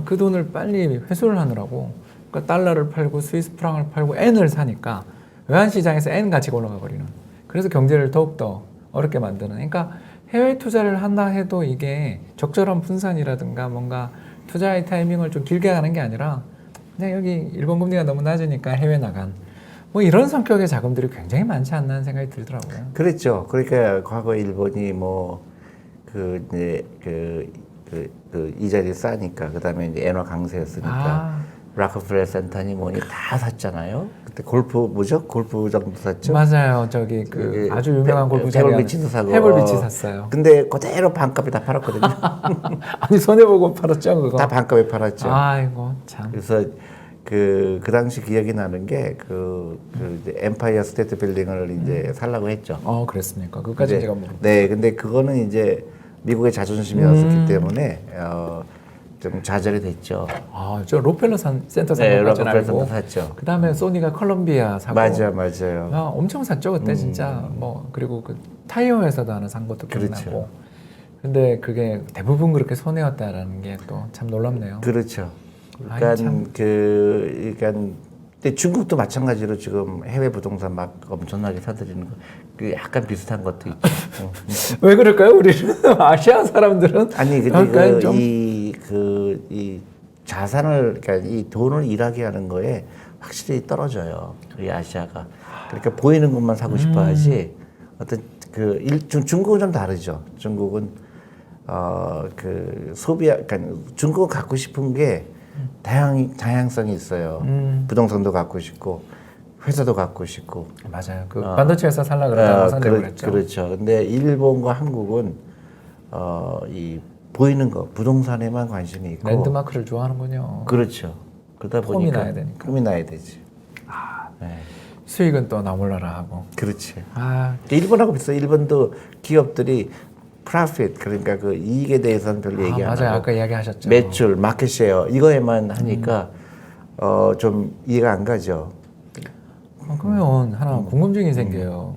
[SPEAKER 1] 그 돈을 빨리 회수를 하느라고 그러니까 달러를 팔고 스위스 프랑을 팔고 N을 사니까 외환시장에서 N 가치가 올라가 버리는 그래서 경제를 더욱더 어렵게 만드는 그러니까 해외 투자를 한다 해도 이게 적절한 분산이라든가 뭔가 투자의 타이밍을 좀 길게 가는 게 아니라 그냥 여기 일본 금리가 너무 낮으니까 해외 나간 뭐 이런 성격의 자금들이 굉장히 많지 않나 하는 생각이 들더라고요.
[SPEAKER 2] 그랬죠. 그러니까 과거 일본이 뭐 그 그 이자리 싸니까 그다음에 이제 엔화 강세였으니까
[SPEAKER 1] 아,
[SPEAKER 2] 락커펠러 센터니 뭐니 다 샀잖아요. 그때 골프장도 샀죠.
[SPEAKER 1] 맞아요. 저기 그 아주 유명한 골프장이
[SPEAKER 2] 해볼 비치도 사고.
[SPEAKER 1] 해볼 비치 샀어요.
[SPEAKER 2] 근데 그대로 반값에 다 팔았거든요.
[SPEAKER 1] 아니 손해보고 팔았죠 그거.
[SPEAKER 2] 다 반값에 팔았죠.
[SPEAKER 1] 아이고 참.
[SPEAKER 2] 그래서 그 당시 기억이 나는 게 이제 엠파이어 스테이트 빌딩을 이제 살라고 했죠.
[SPEAKER 1] 그랬습니까? 그까지
[SPEAKER 2] 근데,
[SPEAKER 1] 제가 모르고.
[SPEAKER 2] 네, 근데 그거는 이제 미국의 자존심이었기 때문에 좀 좌절이 됐죠.
[SPEAKER 1] 저 로펠러 센터
[SPEAKER 2] 네,
[SPEAKER 1] 산거
[SPEAKER 2] 락커펠러
[SPEAKER 1] 알고.
[SPEAKER 2] 센터 샀죠.
[SPEAKER 1] 그 다음에 소니가 컬럼비아 사고.
[SPEAKER 2] 맞아요.
[SPEAKER 1] 엄청 샀죠 그때 진짜. 뭐 그리고 그 타이어 회사도 하나 산 것도 기억나고.
[SPEAKER 2] 그렇죠.
[SPEAKER 1] 근데 그게 대부분 그렇게 손해였다라는 게 또 참 놀랍네요.
[SPEAKER 2] 그렇죠.
[SPEAKER 1] 아이,
[SPEAKER 2] 그러니까
[SPEAKER 1] 참.
[SPEAKER 2] 근데 중국도 마찬가지로 지금 해외 부동산 막 엄청나게 사들이는 거, 그 약간 비슷한 것도 있죠.
[SPEAKER 1] 왜 그럴까요? 우리는 아시아 사람들은
[SPEAKER 2] 아니
[SPEAKER 1] 약간
[SPEAKER 2] 근데
[SPEAKER 1] 좀-
[SPEAKER 2] 이 자산을 그러니까 이 돈을 일하게 하는 거에 확실히 떨어져요. 이 아시아가. 그러니까 보이는 것만 사고 싶어하지 어떤 중국은 좀 다르죠. 중국은 그 소비야, 그러니까 중국은 갖고 싶은 게 다양성이 있어요. 부동산도 갖고 싶고 회사도 갖고 싶고.
[SPEAKER 1] 맞아요. 그 반도체 회사 살라 그러다가 선택을 했죠.
[SPEAKER 2] 그렇죠. 근데 일본과 한국은 이 보이는 거 부동산에만 관심이 있고.
[SPEAKER 1] 랜드마크를 좋아하는군요.
[SPEAKER 2] 그렇죠. 그러다
[SPEAKER 1] 폼이
[SPEAKER 2] 보니까
[SPEAKER 1] 나야 되니까.
[SPEAKER 2] 폼이 나야 되지. 네.
[SPEAKER 1] 수익은 또 나몰라라 하고.
[SPEAKER 2] 그렇지.
[SPEAKER 1] 아,
[SPEAKER 2] 일본하고 비슷해. 일본도 기업들이 프로핏 그러니까 그 이익에 대해서는 별로 얘기 안
[SPEAKER 1] 맞아요.
[SPEAKER 2] 하고
[SPEAKER 1] 아까 이야기하셨죠.
[SPEAKER 2] 매출, 마켓쉐어 이거에만 하니까 좀 이해가 안 가죠.
[SPEAKER 1] 그러면 하나 궁금증이 생겨요.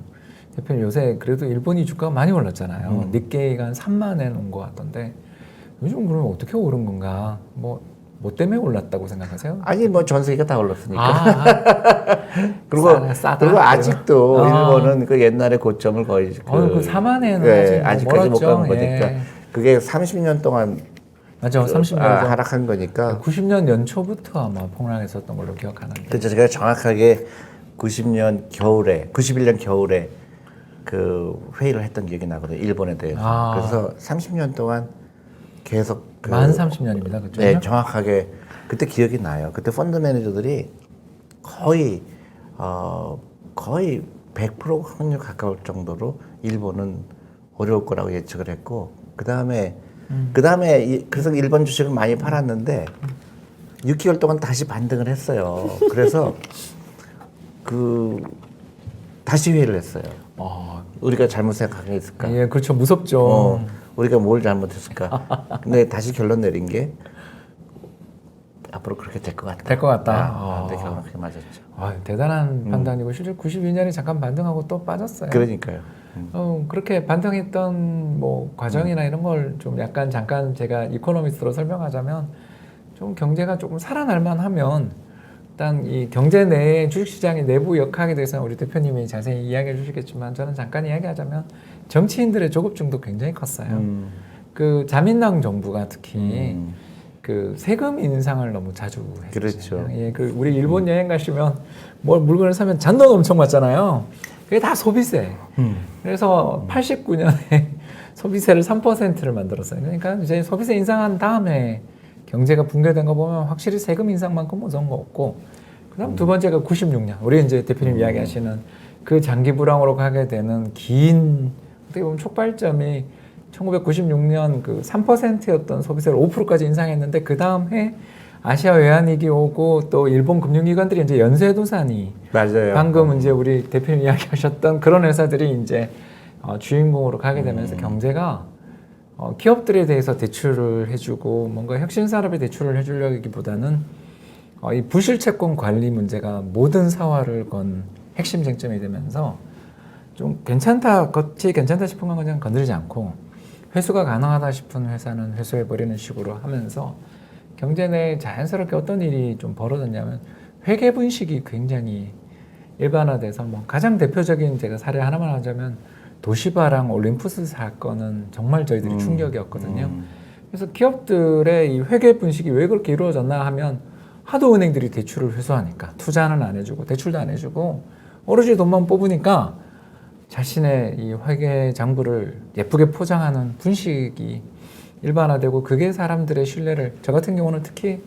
[SPEAKER 1] 대표님 요새 그래도 일본이 주가가 많이 올랐잖아요. 니케이가 한 3만엔 온 것 같던데 요즘 그러면 어떻게 오른 건가? 뭐 때문에 올랐다고 생각하세요?
[SPEAKER 2] 아니 뭐 전 세계가 다 올랐으니까.
[SPEAKER 1] 그리고 싸다.
[SPEAKER 2] 그리고 아직도 일본은 그 옛날의 고점을 거의
[SPEAKER 1] 그 4만엔
[SPEAKER 2] 아직까지 못 간 거니까 그게 30년 동안
[SPEAKER 1] 맞아, 30년
[SPEAKER 2] 하락한 거니까.
[SPEAKER 1] 90년 연초부터 아마 폭락했었던 걸로 기억하는데.
[SPEAKER 2] 그렇죠. 제가 정확하게 91년 겨울에 그 회의를 했던 기억이 나거든요. 일본에 대해서. 그래서 30년 동안 계속
[SPEAKER 1] 만 30년입니다. 그죠?
[SPEAKER 2] 네, 정확하게 그때 기억이 나요. 그때 펀드 매니저들이 거의 100% 확률 가까울 정도로 일본은 어려울 거라고 예측을 했고 그다음에 그래서 일본 주식을 많이 팔았는데 6개월 동안 다시 반등을 했어요. 그래서 다시 회의를 했어요. 우리가 잘못 생각한 게 있을까?
[SPEAKER 1] 예, 그렇죠. 무섭죠.
[SPEAKER 2] 우리가 뭘 잘못했을까? 근데 다시 결론 내린 게 앞으로 그렇게 될 것 같다.
[SPEAKER 1] 될 것 같다.
[SPEAKER 2] 근데 결론 그렇게 맞았죠.
[SPEAKER 1] 대단한 판단이고 실제 92년에 잠깐 반등하고 또 빠졌어요.
[SPEAKER 2] 그러니까요.
[SPEAKER 1] 그렇게 반등했던 뭐 과정이나 이런 걸 좀 약간 잠깐 제가 이코노미스트로 설명하자면 좀 경제가 조금 살아날 만하면 일단 이 경제 내의 주식시장의 내부 역학에 대해서는 우리 대표님이 자세히 이야기해 주시겠지만 저는 잠깐 이야기하자면 정치인들의 조급증도 굉장히 컸어요. 그 자민당 정부가 특히 그 세금 인상을 너무 자주 했죠.
[SPEAKER 2] 그렇죠.
[SPEAKER 1] 예, 그 우리 일본 여행 가시면 뭘 물건을 사면 잔돈 엄청 받잖아요. 그게 다 소비세. 그래서 89년에 소비세를 3%를 만들었어요. 그러니까 이제 소비세 인상한 다음에 경제가 붕괴된 거 보면 확실히 세금 인상만큼 무서운 거 없고, 그다음 두 번째가 96년. 우리 이제 대표님 이야기하시는 그 장기 불황으로 가게 되는 긴 어떻게 보면 촉발점이 1996년 그 3%였던 소비세를 5%까지 인상했는데 그 다음 해 아시아 외환위기 오고 또 일본 금융기관들이 이제 연쇄도산이
[SPEAKER 2] 맞아요.
[SPEAKER 1] 방금 이제 우리 대표님 이야기하셨던 그런 회사들이 이제 주인공으로 가게 되면서 경제가 기업들에 대해서 대출을 해주고 뭔가 혁신산업에 대출을 해주려기보다는 이 부실채권 관리 문제가 모든 사활을 건 핵심 쟁점이 되면서 좀 괜찮다, 겉이 괜찮다 싶은 건 그냥 건드리지 않고 회수가 가능하다 싶은 회사는 회수해버리는 식으로 하면서 경제 내에 자연스럽게 어떤 일이 좀 벌어졌냐면 회계 분식이 굉장히 일반화돼서 뭐 가장 대표적인 제가 사례 하나만 하자면 도시바랑 올림푸스 사건은 정말 저희들이 충격이었거든요. 그래서 기업들의 이 회계 분식이 왜 그렇게 이루어졌나 하면 하도 은행들이 대출을 회수하니까 투자는 안 해주고 대출도 안 해주고 오로지 돈만 뽑으니까 자신의 이 회계 장부를 예쁘게 포장하는 분식이 일반화되고 그게 사람들의 신뢰를 저 같은 경우는 특히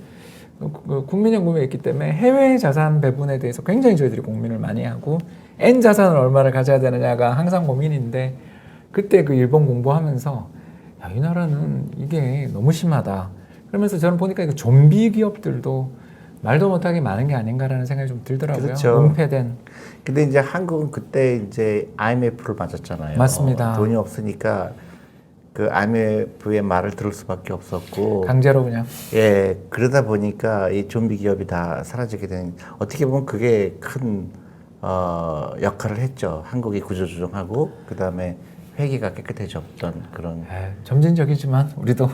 [SPEAKER 1] 국민연금에 있기 때문에 해외 자산 배분에 대해서 굉장히 저희들이 고민을 많이 하고 N 자산을 얼마를 가져야 되느냐가 항상 고민인데 그때 그 일본 공부하면서 야, 이 나라는 이게 너무 심하다. 그러면서 저는 보니까 그 좀비 기업들도 말도 못하게 많은 게 아닌가라는 생각이 좀 들더라고요.
[SPEAKER 2] 그렇죠.
[SPEAKER 1] 은폐된.
[SPEAKER 2] 근데 이제 한국은 그때 이제 IMF를 맞았잖아요.
[SPEAKER 1] 맞습니다.
[SPEAKER 2] 돈이 없으니까 그 IMF의 말을 들을 수밖에 없었고
[SPEAKER 1] 강제로 그냥.
[SPEAKER 2] 예, 그러다 보니까 이 좀비 기업이 다 사라지게 된, 어떻게 보면 그게 큰 역할을 했죠. 한국이 구조조정하고 그다음에 회계가 깨끗해졌던 그런.
[SPEAKER 1] 점진적이지만 우리도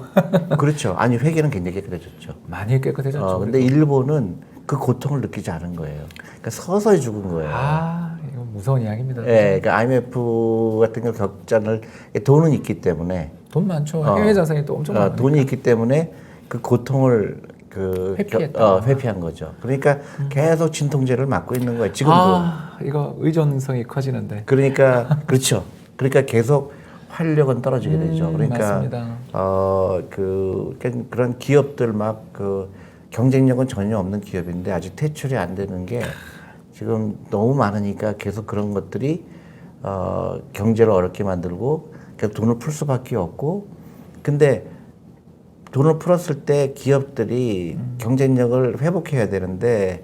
[SPEAKER 2] 그렇죠. 아니, 회계는 굉장히 깨끗해졌죠.
[SPEAKER 1] 많이 깨끗해졌죠.
[SPEAKER 2] 근데
[SPEAKER 1] 우리도.
[SPEAKER 2] 일본은 그 고통을 느끼지 않은 거예요. 그러니까 서서히 죽은 거예요.
[SPEAKER 1] 이거 무서운 이야기입니다.
[SPEAKER 2] 예, 그러니까 IMF 같은 경우 격자를, 돈은 있기 때문에
[SPEAKER 1] 돈 많죠. 해외 자산이 또 엄청 많으니까.
[SPEAKER 2] 돈이 있기 때문에 그 고통을 회피한 거죠. 그러니까 계속 진통제를 맞고 있는 거예요. 지금도.
[SPEAKER 1] 이거 의존성이 커지는데.
[SPEAKER 2] 그러니까 그렇죠. 그러니까 계속 활력은 떨어지게 되죠. 그러니까
[SPEAKER 1] 맞습니다.
[SPEAKER 2] 그런 기업들 막 그 경쟁력은 전혀 없는 기업인데 아직 퇴출이 안 되는 게 지금 너무 많으니까 계속 그런 것들이 경제를 어렵게 만들고 계속 돈을 풀 수밖에 없고, 근데 돈을 풀었을 때 기업들이 경쟁력을 회복해야 되는데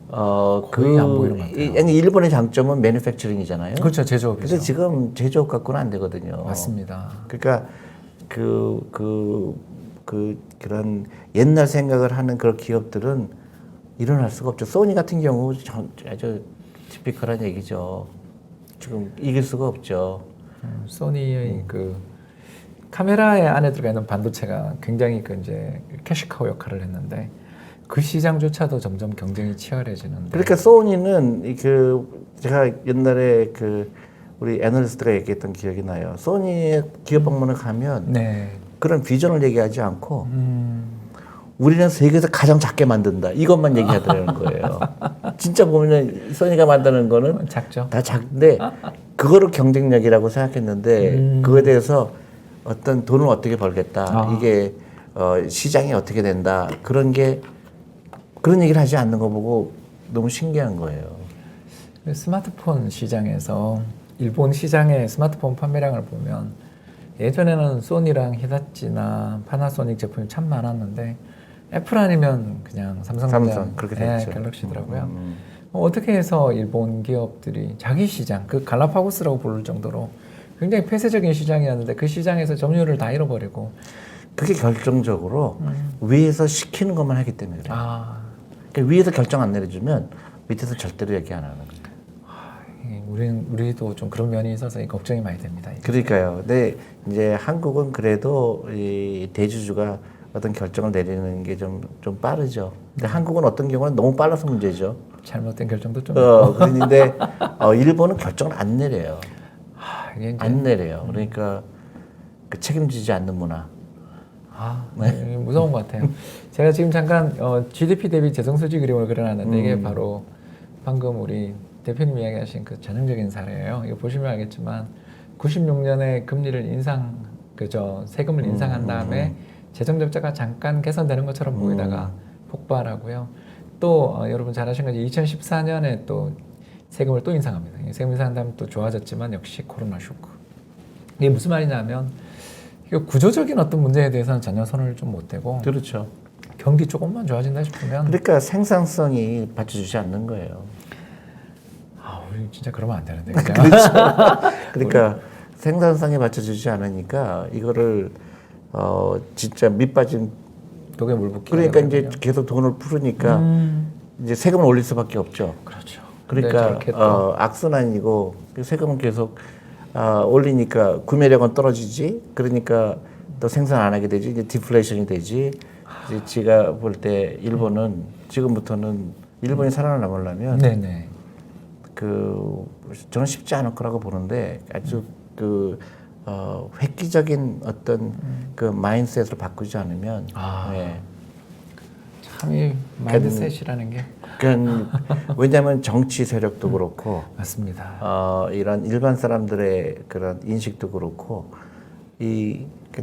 [SPEAKER 1] 거의 안 보이는 것 같아요.
[SPEAKER 2] 일본의 장점은 매니팩처링이잖아요.
[SPEAKER 1] 그렇죠. 제조업이죠.
[SPEAKER 2] 근데 지금 제조업 갖고는 안 되거든요.
[SPEAKER 1] 맞습니다.
[SPEAKER 2] 그러니까 그런 옛날 생각을 하는 그런 기업들은 일어날 수가 없죠. 소니 같은 경우 아주 티피컬한 얘기죠. 지금 이길 수가 없죠.
[SPEAKER 1] 소니의 그 카메라에 안에 들어가 있는 반도체가 굉장히 그 이제 캐시카우 역할을 했는데 그 시장조차도 점점 경쟁이 치열해지는데.
[SPEAKER 2] 그러니까 소니는 제가 옛날에 우리 애널리스트가 얘기했던 기억이 나요. 소니의 기업 방문을 가면
[SPEAKER 1] 네.
[SPEAKER 2] 그런 비전을 얘기하지 않고 우리는 세계에서 가장 작게 만든다, 이것만 얘기하더라는 거예요. 진짜 보면 소니가 만드는 거는
[SPEAKER 1] 작죠.
[SPEAKER 2] 다 작은데 그거를 경쟁력이라고 생각했는데 그거에 대해서 어떤 돈을 어떻게 벌겠다, 이게 시장이 어떻게 된다, 그런 얘기를 하지 않는 거 보고 너무 신기한 거예요.
[SPEAKER 1] 스마트폰 시장에서 일본 시장의 스마트폰 판매량을 보면 예전에는 소니랑 히다치나 파나소닉 제품이 참 많았는데 애플 아니면 그냥 삼성
[SPEAKER 2] 그렇게 됐죠.
[SPEAKER 1] 갤럭시더라고요. 어떻게 해서 일본 기업들이 자기 시장, 그 갈라파고스라고 부를 정도로 굉장히 폐쇄적인 시장이었는데 그 시장에서 점유율을 다 잃어버리고.
[SPEAKER 2] 그게 결정적으로 위에서 시키는 것만 하기 때문에 그래요. 그러니까 위에서 결정 안 내려주면 밑에서 절대로 얘기 안 하는 거예요.
[SPEAKER 1] 우리도 좀 그런 면이 있어서 걱정이 많이 됩니다. 이제.
[SPEAKER 2] 그러니까요. 근데 이제 한국은 그래도 이 대주주가 어떤 결정을 내리는 게 좀 빠르죠. 근데 한국은 어떤 경우는 너무 빨라서 문제죠.
[SPEAKER 1] 잘못된 결정도 좀 있고.
[SPEAKER 2] 그런데 일본은 결정을 안 내려요.
[SPEAKER 1] 이게 이제
[SPEAKER 2] 안 내려요. 그러니까 그 책임지지 않는 문화.
[SPEAKER 1] 무서운 것 같아요. 제가 지금 잠깐 GDP 대비 재정수지 그림을 그려놨는데 이게 바로 방금 우리 대표님 이야기하신 그 전형적인 사례예요. 이거 보시면 알겠지만 96년에 금리를 세금을 인상한 다음에 재정 적자가 잠깐 개선되는 것처럼 보이다가 폭발하고요. 또 여러분 잘 아시는 거지 2014년에 또 세금을 또 인상합니다. 세금 인상한 다음에 또 좋아졌지만 역시 코로나 쇼크. 이게 무슨 말이냐면 구조적인 어떤 문제에 대해서는 전혀 손을 좀 못 대고.
[SPEAKER 2] 그렇죠.
[SPEAKER 1] 경기 조금만 좋아진다 싶으면.
[SPEAKER 2] 그러니까 생산성이 받쳐주지 않는 거예요.
[SPEAKER 1] 우리 진짜 그러면 안 되는데.
[SPEAKER 2] 그렇죠. 그러니까 생산성에 맞춰주지 않으니까 이거를 진짜 밑빠진
[SPEAKER 1] 독에 물 붓기.
[SPEAKER 2] 그러니까 이제 계속 돈을 풀으니까 이제 세금을 올릴 수밖에 없죠.
[SPEAKER 1] 그렇죠.
[SPEAKER 2] 그러니까 악순환이고 세금은 계속 올리니까 구매력은 떨어지지. 그러니까 또 생산 안 하게 되지. 이제 디플레이션이 되지. 이제 제가 볼 때 일본은 지금부터는 일본이 살아남으려면
[SPEAKER 1] 네네.
[SPEAKER 2] 저는 쉽지 않을 거라고 보는데 아주 획기적인 어떤 그 마인드셋으로 바꾸지 않으면 네.
[SPEAKER 1] 참 이 마인드셋이라는 게
[SPEAKER 2] 왜냐하면 정치 세력도 그렇고
[SPEAKER 1] 맞습니다.
[SPEAKER 2] 이런 일반 사람들의 그런 인식도 그렇고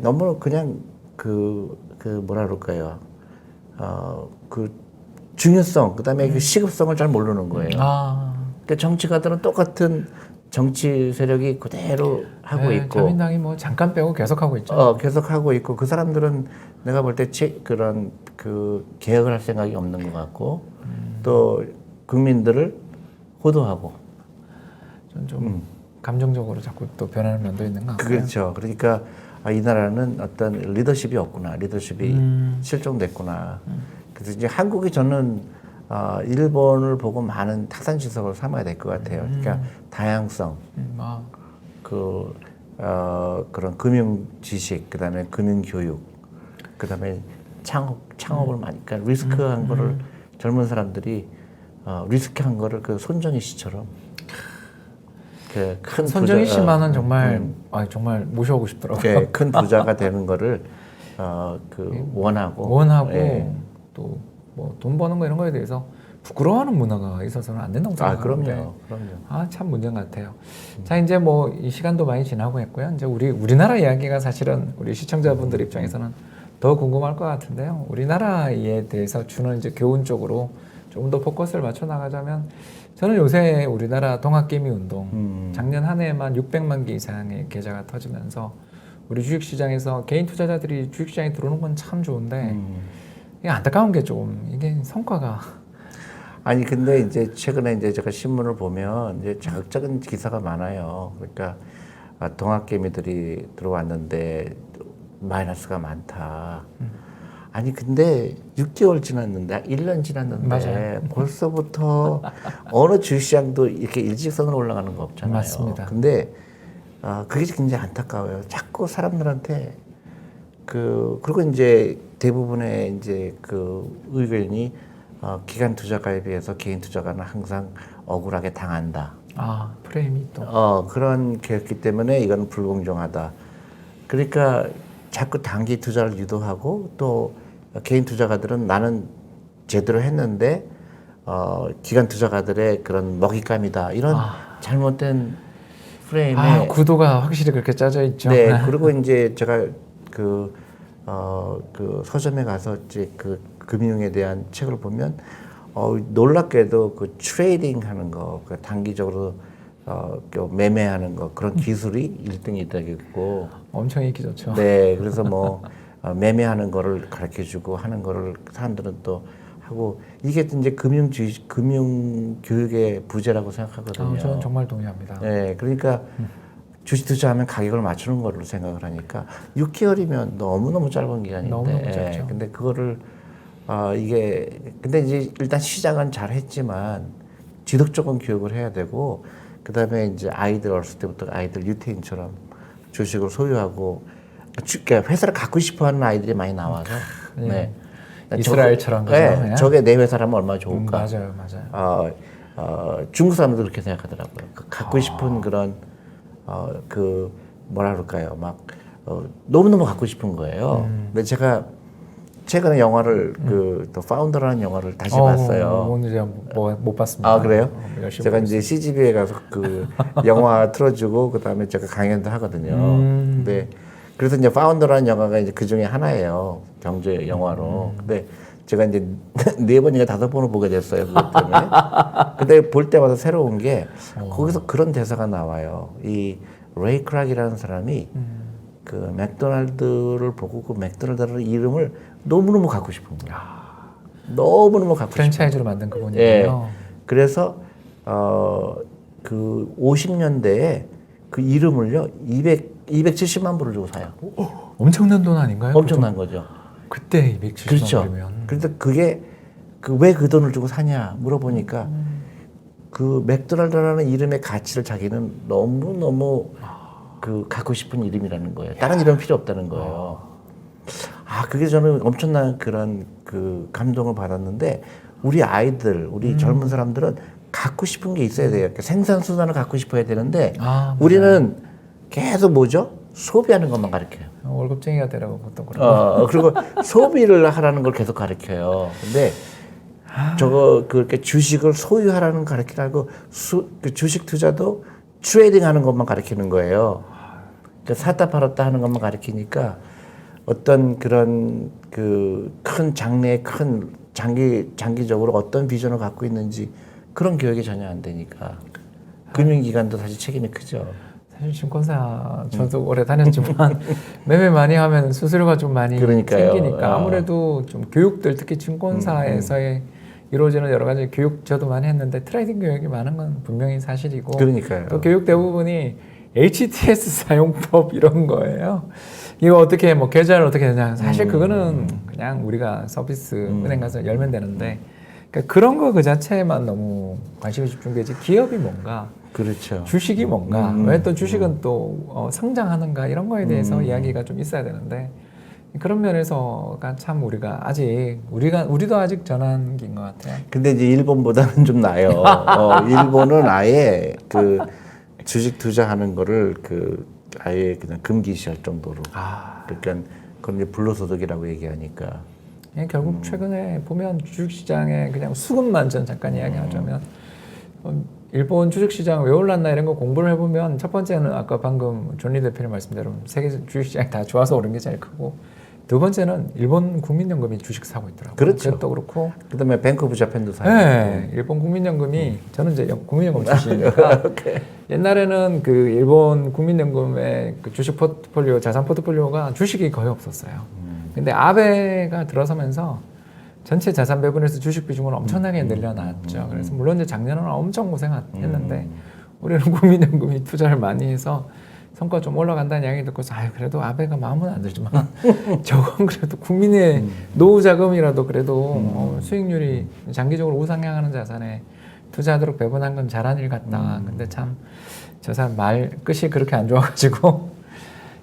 [SPEAKER 2] 너무 그냥 그 뭐라 그럴까요? 그 중요성, 그다음에 그 시급성을 잘 모르는 거예요. 그러니까 정치가들은 똑같은 정치 세력이 그대로 하고
[SPEAKER 1] 네,
[SPEAKER 2] 있고,
[SPEAKER 1] 자민당이 뭐 잠깐 빼고 계속 하고 있죠.
[SPEAKER 2] 계속 하고 있고, 그 사람들은 내가 볼 때 그런 그 개혁을 할 생각이 없는 것 같고, 또 국민들을 호도하고.
[SPEAKER 1] 전 좀 감정적으로 자꾸 또 변하는 면도 있는 것 같고요.
[SPEAKER 2] 그렇죠. 그러니까 이 나라는 어떤 리더십이 없구나, 리더십이 실종됐구나. 그래서 이제 한국이 저는 일본을 보고 많은 타산지석을 삼아야 될 것 같아요. 그러니까 다양성, 그런 금융 지식, 그다음에 금융 교육, 그다음에 창업을 많이, 그러니까 리스크한 거를 젊은 사람들이 리스크한 거를 그 손정희 씨처럼 큰
[SPEAKER 1] 손정희 씨만은 정말 정말 모셔오고 싶더라고요.
[SPEAKER 2] 큰 부자가 되는 거를 원하고
[SPEAKER 1] 또 뭐 돈 버는 거 이런 거에 대해서 부끄러워하는 문화가 있어서는 안 된다고 생각하는데
[SPEAKER 2] 그럼요.
[SPEAKER 1] 참 문제인 것 같아요. 자, 이제 뭐 이 시간도 많이 지나고 했고요. 이제 우리나라 이야기가 사실은 우리 시청자분들 입장에서는 더 궁금할 것 같은데요. 우리나라에 대해서 주는 이제 교훈 쪽으로 조금 더 포커스를 맞춰 나가자면, 저는 요새 우리나라 동학개미 운동 작년 한 해에만 600만 개 이상의 계좌가 터지면서 우리 주식시장에서 개인 투자자들이 주식시장에 들어오는 건 참 좋은데 이게 안타까운 게 좀 이게 성과가
[SPEAKER 2] 아니 근데 이제 최근에 이제 제가 신문을 보면 이제 자극적인 기사가 많아요. 그러니까 동학개미들이 들어왔는데 마이너스가 많다. 아니 근데 6개월 지났는데 1년 지났는데
[SPEAKER 1] 맞아요.
[SPEAKER 2] 벌써부터 어느 주식시장도 이렇게 일직선으로 올라가는 거 없잖아요.
[SPEAKER 1] 맞습니다.
[SPEAKER 2] 근데 그게 굉장히 안타까워요. 자꾸 사람들한테 그리고 이제 대부분의 이제 그 의견이 기관 투자가에 비해서 개인 투자가는 항상 억울하게 당한다.
[SPEAKER 1] 프레임이 또
[SPEAKER 2] 그런 게였기 때문에 이건 불공정하다. 그러니까 자꾸 단기 투자를 유도하고 또 개인 투자가들은 나는 제대로 했는데 기관 투자가들의 그런 먹잇감이다. 이런 잘못된 프레임에
[SPEAKER 1] 구도가 확실히 그렇게 짜져 있죠.
[SPEAKER 2] 네. 그리고 이제 제가 그 서점에 가서 이제 그 금융에 대한 책을 보면 놀랍게도 그 트레이딩 하는 거, 그 단기적으로 매매하는 거 그런 기술이 1등이 되겠고
[SPEAKER 1] 엄청 인기 좋죠.
[SPEAKER 2] 네, 그래서 뭐 매매하는 거를 가르쳐주고 하는 거를 사람들은 또 하고 이게 이제 금융 교육의 부재라고 생각하거든요.
[SPEAKER 1] 저는 정말 동의합니다.
[SPEAKER 2] 네, 그러니까 주식 투자하면 가격을 맞추는 걸로 생각을 하니까 6개월이면 너무너무 짧은 기간인데.
[SPEAKER 1] 너무너무 짧죠.
[SPEAKER 2] 근데 그거를 근데 이제 일단 시작은 잘 했지만 지속적인 교육을 해야 되고 그다음에 이제 아이들 어렸을 때부터 아이들 유태인처럼 주식을 소유하고 그러니까 회사를 갖고 싶어하는 아이들이 많이 나와서 네.
[SPEAKER 1] 이스라엘처럼
[SPEAKER 2] 네, 저게 내 회사라면 얼마나 좋을까.
[SPEAKER 1] 맞아요.
[SPEAKER 2] 중국 사람도 그렇게 생각하더라고요. 갖고 싶은 그런 뭐라 그럴까요? 막 너무너무 갖고 싶은 거예요. 근데 제가 최근에 영화를 또 파운더라는 영화를 다시 봤어요.
[SPEAKER 1] 오늘 제가 못 봤습니다.
[SPEAKER 2] 그래요? 제가
[SPEAKER 1] 보겠습니다.
[SPEAKER 2] 이제 CGV에 가서 그 영화 틀어주고 그다음에 제가 강연도 하거든요. 근데 그래서 이제 파운더라는 영화가 이제 그 중에 하나예요. 경제 영화로. 근데 제가 이제 4번인가 5번을 보게 됐어요. 그것 때문에. 근데 볼 때마다 새로운 게 거기서 그런 대사가 나와요. 이 레이 크락이라는 사람이 그 맥도날드를 보고 그 맥도날드라는 이름을 너무너무 갖고 싶은 거예요. 너무너무 갖고
[SPEAKER 1] 프랜차이즈로 만든 그분이에요.
[SPEAKER 2] 예. 그래서 그 50년대에 그 이름을요 270만 불을 주고 사요.
[SPEAKER 1] 엄청난 돈 아닌가요?
[SPEAKER 2] 엄청난 거죠.
[SPEAKER 1] 그때 270만
[SPEAKER 2] 그렇죠.
[SPEAKER 1] 불이면.
[SPEAKER 2] 그래서 그게 왜 그 돈을 주고 사냐 물어보니까 그 맥도날드라는 이름의 가치를 자기는 너무 그 갖고 싶은 이름이라는 거예요. 다른 이름 필요 없다는 거예요. 그게 저는 엄청난 그런 그 감동을 받았는데 우리 아이들, 우리 젊은 사람들은 갖고 싶은 게 있어야 돼요. 그러니까 생산수단을 갖고 싶어야 되는데 우리는 계속 뭐죠? 소비하는 것만 가르쳐요.
[SPEAKER 1] 월급쟁이가 되라고 보통 그러고.
[SPEAKER 2] 그리고 소비를 하라는 걸 계속 가르쳐요. 근데 그렇게 주식을 소유하라는 가르치라고 그 주식 투자도 트레이딩 하는 것만 가르치는 거예요. 그러니까 샀다 팔았다 하는 것만 가리키니까 어떤 그런 그 큰 장래의 큰 장기적으로 어떤 비전을 갖고 있는지 그런 교육이 전혀 안 되니까 금융기관도 사실 책임이 크죠.
[SPEAKER 1] 사실 증권사 저도 오래 다녔지만 매매 많이 하면 수수료가 좀 많이
[SPEAKER 2] 그러니까요.
[SPEAKER 1] 생기니까 아무래도 좀 교육들 특히 증권사에서의 이루어지는 여러 가지 교육 저도 많이 했는데 트레이딩 교육이 많은 건 분명히 사실이고
[SPEAKER 2] 그러니까요.
[SPEAKER 1] 또 교육 대부분이 HTS 사용법 이런 거예요. 이거 어떻게 뭐 계좌를 어떻게 되냐. 사실 그거는 그냥 우리가 서비스 은행 가서 열면 되는데 그러니까 그런 거 그 자체에만 너무 관심이 집중되지 기업이 뭔가
[SPEAKER 2] 그렇죠.
[SPEAKER 1] 주식이 뭔가 왜 또 주식은 또 상장하는가 이런 거에 대해서 이야기가 좀 있어야 되는데 그런 면에서가 참 우리가 아직 우리도 아직 전환기인 것 같아요.
[SPEAKER 2] 근데 이제 일본보다는 좀 나아요. 일본은 아예 그 주식 투자하는 거를 그 아예 그냥 금기시할 정도로. 그러니까 그건 이제 불로소득이라고 얘기하니까.
[SPEAKER 1] 결국 최근에 보면 주식시장에 그냥 수급만 전 잠깐 이야기하자면 일본 주식시장 왜 올랐나 이런 거 공부를 해보면 첫 번째는 아까 방금 존리 대표님 말씀대로 세계 주식시장이 다 좋아서 오른 게 제일 크고 두 번째는 일본 국민연금이 주식 사고 있더라고요.
[SPEAKER 2] 그렇죠.
[SPEAKER 1] 그것도 그렇고
[SPEAKER 2] 그다음에 뱅크 오브 자펜도 사고.
[SPEAKER 1] 네, 일본 국민연금이 저는 이제 국민연금 출신이니까 옛날에는 그 일본 국민연금의 그 주식 포트폴리오 자산 포트폴리오가 주식이 거의 없었어요. 근데 아베가 들어서면서 전체 자산 배분에서 주식 비중을 엄청나게 늘려놨죠. 그래서 물론 이제 작년에는 엄청 고생했는데 우리는 국민연금이 투자를 많이 해서 성과 좀 올라간다는 이야기 듣고서 아유 그래도 아베가 마음은 안 들지만 저건 그래도 국민의 노후 자금이라도 그래도 수익률이 장기적으로 우상향하는 자산에 투자하도록 배분한 건 잘한 일 같다. 근데 참 저 사람 말 끝이 그렇게 안 좋아가지고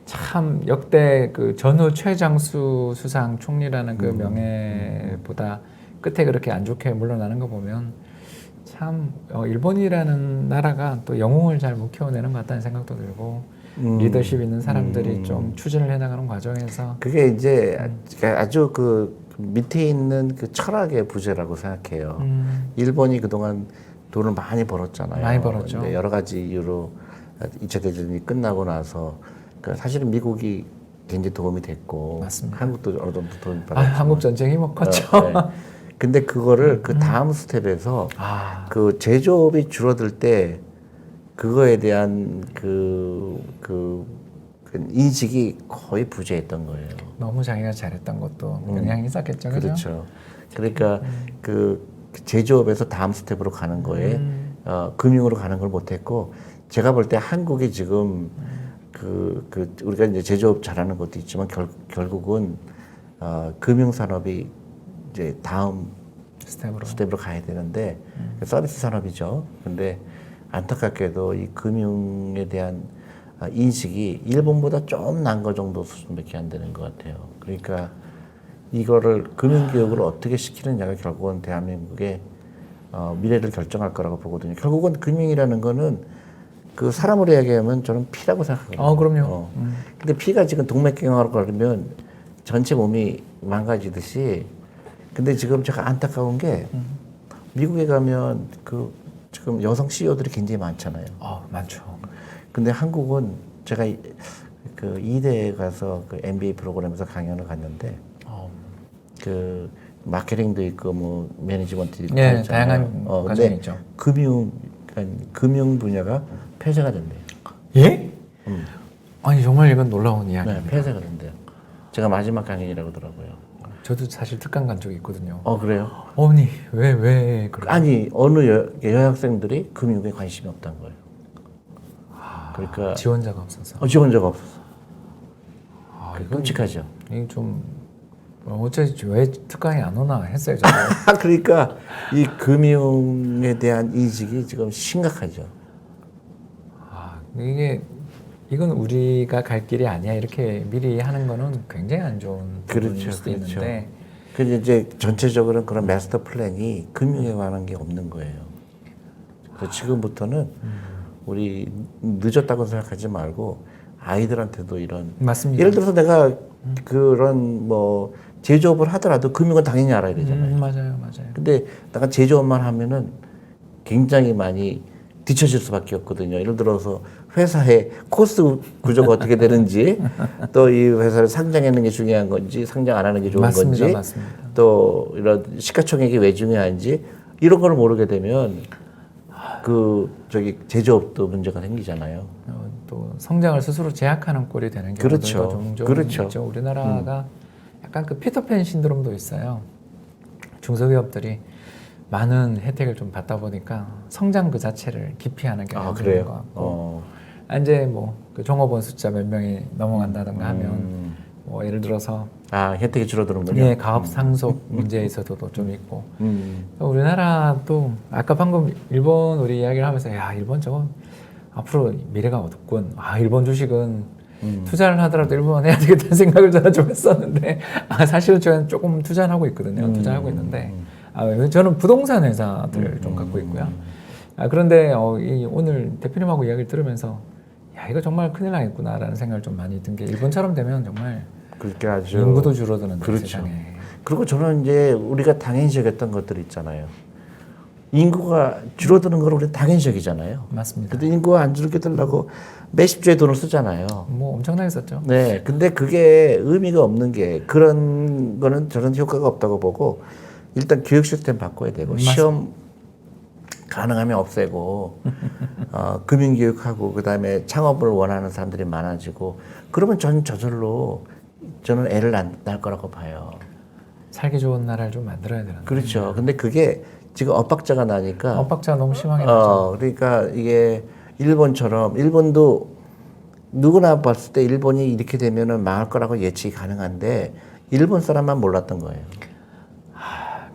[SPEAKER 1] 참 역대 그 전후 최장수 수상 총리라는 그 명예보다 끝에 그렇게 안 좋게 물러나는 거 보면 참 일본이라는 나라가 또 영웅을 잘 못 키워내는 것 같다는 생각도 들고 리더십 있는 사람들이 좀 추진을 해나가는 과정에서
[SPEAKER 2] 그게 이제 아주 그 밑에 있는 그 철학의 부재라고 생각해요. 일본이 그동안 돈을 많이 벌었잖아요.
[SPEAKER 1] 많이 벌었죠.
[SPEAKER 2] 근데 여러 가지 이유로 2차 대전이 끝나고 나서 그러니까 사실은 미국이 굉장히 도움이 됐고
[SPEAKER 1] 맞습니다.
[SPEAKER 2] 한국도 어느 정도 도움이 받았죠.
[SPEAKER 1] 한국 전쟁이 뭐 컸죠.
[SPEAKER 2] 네. 근데 그거를 그 다음 스텝에서 그 제조업이 줄어들 때 그거에 대한 그 인식이 거의 부재했던 거예요.
[SPEAKER 1] 너무 자기가 잘했던 것도 영향이 있었겠죠.
[SPEAKER 2] 그렇죠. 그러니까 그 제조업에서 다음 스텝으로 가는 거에 금융으로 가는 걸 못했고 제가 볼 때 한국이 지금 우리가 이제 제조업 잘하는 것도 있지만 결국은 금융 산업이 이제 다음 스텝으로 가야 되는데 서비스 산업이죠. 근데 안타깝게도 이 금융에 대한 인식이 일본보다 좀 난 거 정도 수준밖에 안 되는 것 같아요. 그러니까 이거를 금융교육을 어떻게 시키느냐가 결국은 대한민국의 미래를 결정할 거라고 보거든요. 결국은 금융이라는 거는 그 사람으로 이야기하면 저는 피라고 생각하거든요.
[SPEAKER 1] 그럼요.
[SPEAKER 2] 근데 피가 지금 동맥경화로 가면 전체 몸이 망가지듯이 근데 지금 제가 안타까운 게 미국에 가면 그 지금 여성 CEO들이 굉장히 많잖아요.
[SPEAKER 1] 많죠.
[SPEAKER 2] 근데 한국은 제가 그 이대에 가서 그 MBA 프로그램에서 강연을 갔는데 그 마케팅도 있고 뭐 매니지먼트 있고
[SPEAKER 1] 네, 다양한 과정이 있죠.
[SPEAKER 2] 금융 분야가 폐쇄가 된대요.
[SPEAKER 1] 예? 아니 정말 이건 놀라운 이야기입니다.
[SPEAKER 2] 네, 폐쇄가 된대요. 제가 마지막 강연이라고 하더라고요.
[SPEAKER 1] 저도 사실 특강 간 적이 있거든요.
[SPEAKER 2] 그래요?
[SPEAKER 1] 어머니 왜 그렇게?
[SPEAKER 2] 아니 어느 여학생들이 금융에 관심이 없다는 거예요. 그러니까
[SPEAKER 1] 지원자가 없어서.
[SPEAKER 2] 지원자가 없어서.
[SPEAKER 1] 이건
[SPEAKER 2] 끔찍하죠.
[SPEAKER 1] 이게 좀 어쩌지 왜 특강이 안 오나 했어요. 저도.
[SPEAKER 2] 그러니까 이 금융에 대한 인식이 지금 심각하죠.
[SPEAKER 1] 이건 우리가 갈 길이 아니야 이렇게 미리 하는 거는 굉장히 안 좋은 부분일 수도 있는데.
[SPEAKER 2] 그래서 이제 전체적으로는 그런 마스터 플랜이 금융에 관한 게 없는 거예요. 그래서 지금부터는 우리 늦었다고 생각하지 말고 아이들한테도 이런
[SPEAKER 1] 맞습니다.
[SPEAKER 2] 예를 들어서 내가 그런 뭐 제조업을 하더라도 금융은 당연히 알아야 되잖아요.
[SPEAKER 1] 맞아요.
[SPEAKER 2] 근데 내가 제조업만 하면은 굉장히 많이 뒤처질 수밖에 없거든요. 예를 들어서 회사의 코스트 구조가 어떻게 되는지 또 이 회사를 상장하는 게 중요한 건지 상장 안 하는 게 좋은
[SPEAKER 1] 맞습니다,
[SPEAKER 2] 건지
[SPEAKER 1] 맞습니다.
[SPEAKER 2] 또 이런 시가총액이 왜 중요한지 이런 걸 모르게 되면 제조업도 문제가 생기잖아요.
[SPEAKER 1] 또 성장을 스스로 제약하는 꼴이 되는 경우도
[SPEAKER 2] 그렇죠.
[SPEAKER 1] 종종
[SPEAKER 2] 그렇죠.
[SPEAKER 1] 있죠. 우리나라가 약간 그 피터팬 신드롬도 있어요. 중소기업들이 많은 혜택을 좀 받다 보니까 성장 그 자체를 기피하는 경우가 있는
[SPEAKER 2] 그래요?
[SPEAKER 1] 것 같고 이제 뭐그 종업원 숫자 몇 명이 넘어간다든가 하면 뭐 예를 들어서
[SPEAKER 2] 혜택이 줄어드는군요.
[SPEAKER 1] 예, 가업 상속 문제에서도 좀 있고 우리나라도 아까 방금 일본 우리 이야기를 하면서 야 일본 저건 앞으로 미래가 어둡군. 일본 주식은 투자를 하더라도 일본 해야 되겠다는 생각을 저는 좀 했었는데 사실은 저는 조금 투자를 하고 있거든요. 투자하고 있는데 저는 부동산 회사들 좀 갖고 있고요. 그런데 오늘 대표님하고 이야기를 들으면서 야 이거 정말 큰일 나겠구나라는 생각을 좀 많이 든 게 일본처럼 되면 정말
[SPEAKER 2] 그렇게 아주
[SPEAKER 1] 인구도 줄어드는
[SPEAKER 2] 그렇죠.
[SPEAKER 1] 세상에.
[SPEAKER 2] 그리고 저는 이제 우리가 당연시 여겼던 것들 있잖아요. 인구가 줄어드는 걸 우리 당연시 여기잖아요.
[SPEAKER 1] 맞습니다.
[SPEAKER 2] 근데 인구가 안 줄게 되려고 몇십 조의 돈을 쓰잖아요.
[SPEAKER 1] 뭐 엄청나게 썼죠.
[SPEAKER 2] 네, 근데 그게 의미가 없는 게 그런 거는 저는 효과가 없다고 보고 일단 교육 시스템 바꿔야 되고 시험 가능하면 없애고 금융 교육하고 그다음에 창업을 원하는 사람들이 많아지고 그러면 저는 저절로 저는 애를 낳을 거라고 봐요.
[SPEAKER 1] 살기 좋은 나라를 좀 만들어야 되는데.
[SPEAKER 2] 그렇죠. 근데 그게 지금 엇박자가 나니까
[SPEAKER 1] 엇박자가 너무 심하게 나죠.
[SPEAKER 2] 그러니까 이게 일본처럼 일본도 누구나 봤을 때 일본이 이렇게 되면은 망할 거라고 예측이 가능한데 일본 사람만 몰랐던 거예요.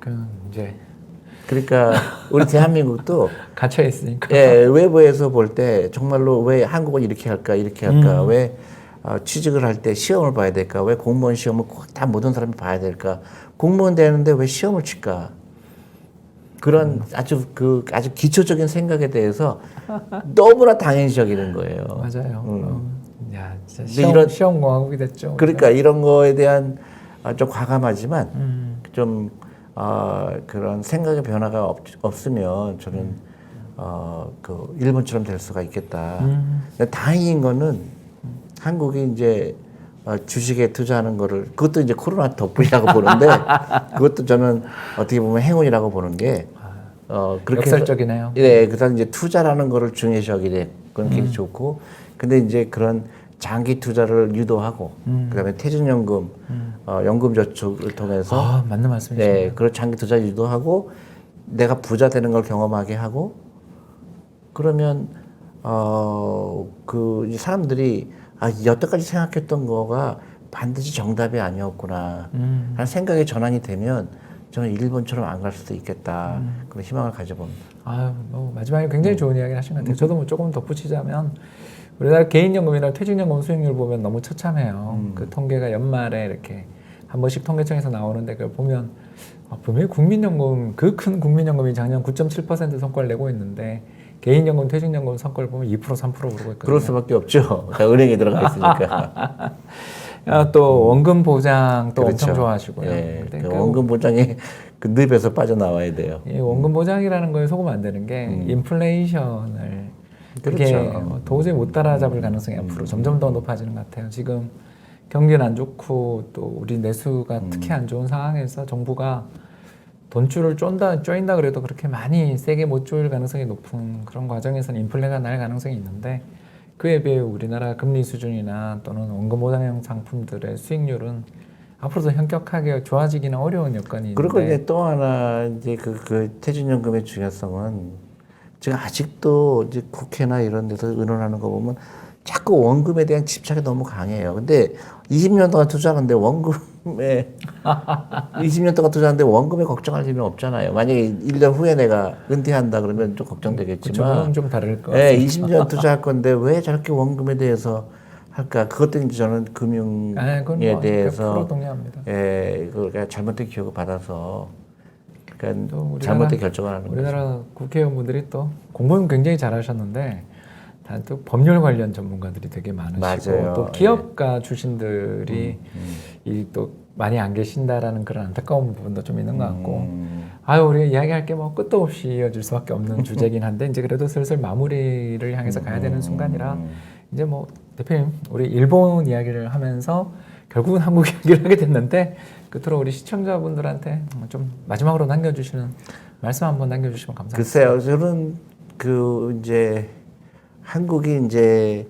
[SPEAKER 1] 그럼 이제
[SPEAKER 2] 그러니까 우리 대한민국도
[SPEAKER 1] 갇혀 있으니까.
[SPEAKER 2] 예, 외부에서 볼 때 정말로 왜 한국은 이렇게 할까 왜 취직을 할 때 시험을 봐야 될까 왜 공무원 시험을 꼭 다 모든 사람이 봐야 될까 공무원 되는데 왜 시험을 칠까 그런 아주 기초적인 생각에 대해서 너무나 당연시 여기는 거예요.
[SPEAKER 1] 맞아요. 야, 진짜
[SPEAKER 2] 근데
[SPEAKER 1] 시험 공화국이 됐죠.
[SPEAKER 2] 그러니까 이런 거에 대한 좀 과감하지만 좀 그런 생각의 변화가 없으면 저는 일본처럼 될 수가 있겠다. 근데 다행인 거는 한국이 이제 주식에 투자하는 거를 그것도 이제 코로나 덕분이라고 보는데 그것도 저는 어떻게 보면 행운이라고 보는 게 그렇게
[SPEAKER 1] 역설적이네요.
[SPEAKER 2] 네, 그다음 이제 투자라는 거를 중요시하게 그런 게 좋고 근데 이제 그런 장기 투자를 유도하고 그다음에 퇴직연금, 연금저축을 통해서
[SPEAKER 1] 맞는 말씀이십니다.
[SPEAKER 2] 네, 그런 장기 투자 유도하고 내가 부자 되는 걸 경험하게 하고 그러면 이 사람들이 여태까지 생각했던 거가 반드시 정답이 아니었구나 하는 생각의 전환이 되면 저는 일본처럼 안 갈 수도 있겠다 그런 희망을 가져봅니다.
[SPEAKER 1] 뭐 마지막에 굉장히 좋은 이야기를 하신 것 같아요. 저도 뭐 조금 덧붙이자면 우리나라 개인연금이나 퇴직연금 수익률 보면 너무 처참해요. 그 통계가 연말에 이렇게 한 번씩 통계청에서 나오는데 그걸 보면 분명히 국민연금 그 큰 국민연금이 작년 9.7% 성과를 내고 있는데 개인연금, 퇴직연금 성과를 보면 2% 3% 오르고 있거든요.
[SPEAKER 2] 그럴 수밖에 없죠. 다 은행에 들어가 있으니까.
[SPEAKER 1] 또 원금 보장 또
[SPEAKER 2] 그렇죠.
[SPEAKER 1] 엄청 좋아하시고요.
[SPEAKER 2] 네,
[SPEAKER 1] 근데
[SPEAKER 2] 그 원금 보장이 그 늪에서 빠져나와야 돼요.
[SPEAKER 1] 이 원금 보장이라는 거에 속으면 안 되는 게 인플레이션을 그게
[SPEAKER 2] 그렇죠.
[SPEAKER 1] 도저히 못 따라잡을 가능성이 앞으로 점점 더 높아지는 것 같아요. 지금 경기는 안 좋고 또 우리 내수가 특히 안 좋은 상황에서 정부가 돈줄을 쪼인다 그래도 그렇게 많이 세게 못 조일 가능성이 높은 그런 과정에서는 인플레가 날 가능성이 있는데 그에 비해 우리나라 금리 수준이나 또는 원금 보장형 상품들의 수익률은 앞으로도 현격하게 좋아지기는 어려운 여건이 있는데
[SPEAKER 2] 그리고 이제 또 하나 이제 그 퇴직연금의 중요성은 지금 아직도 이제 국회나 이런 데서 의논하는 거 보면 자꾸 원금에 대한 집착이 너무 강해요. 근데 20년 동안 투자하는데 원금에 20년 동안 투자하는데 원금에 걱정할 일은 없잖아요. 만약에 1년 후에 내가 은퇴한다 그러면 좀 걱정되겠지만
[SPEAKER 1] 그건 좀 다를 것
[SPEAKER 2] 네,
[SPEAKER 1] 같습니다.
[SPEAKER 2] 20년 투자할 건데 왜 저렇게 원금에 대해서 할까? 그것도 이제 저는 금융에
[SPEAKER 1] 그건 뭐
[SPEAKER 2] 대해서
[SPEAKER 1] 100% 동의합니다.
[SPEAKER 2] 그러니까 잘못된 기억을 받아서 그러니까
[SPEAKER 1] 또
[SPEAKER 2] 잘못된 결정을 하는 거죠.
[SPEAKER 1] 우리나라 국회의원분들이 또 공부는 굉장히 잘하셨는데 다 또 법률 관련 전문가들이 되게 많으시고
[SPEAKER 2] 맞아요.
[SPEAKER 1] 또 기업가 출신들이 이 또 많이 안 계신다라는 그런 안타까운 부분도 좀 있는 것 같고 아유, 우리 이야기할 게 뭐 끝도 없이 이어질 수밖에 없는 주제긴 한데 이제 그래도 슬슬 마무리를 향해서 가야 되는 순간이라 이제 뭐 대표님 우리 일본 이야기를 하면서 결국은 한국 이야기를 하게 됐는데 끝으로 우리 시청자분들한테 좀 마지막으로 남겨주시는 말씀 한번 남겨주시면 감사합니다.
[SPEAKER 2] 글쎄요, 저는 그 이제 한국이 이제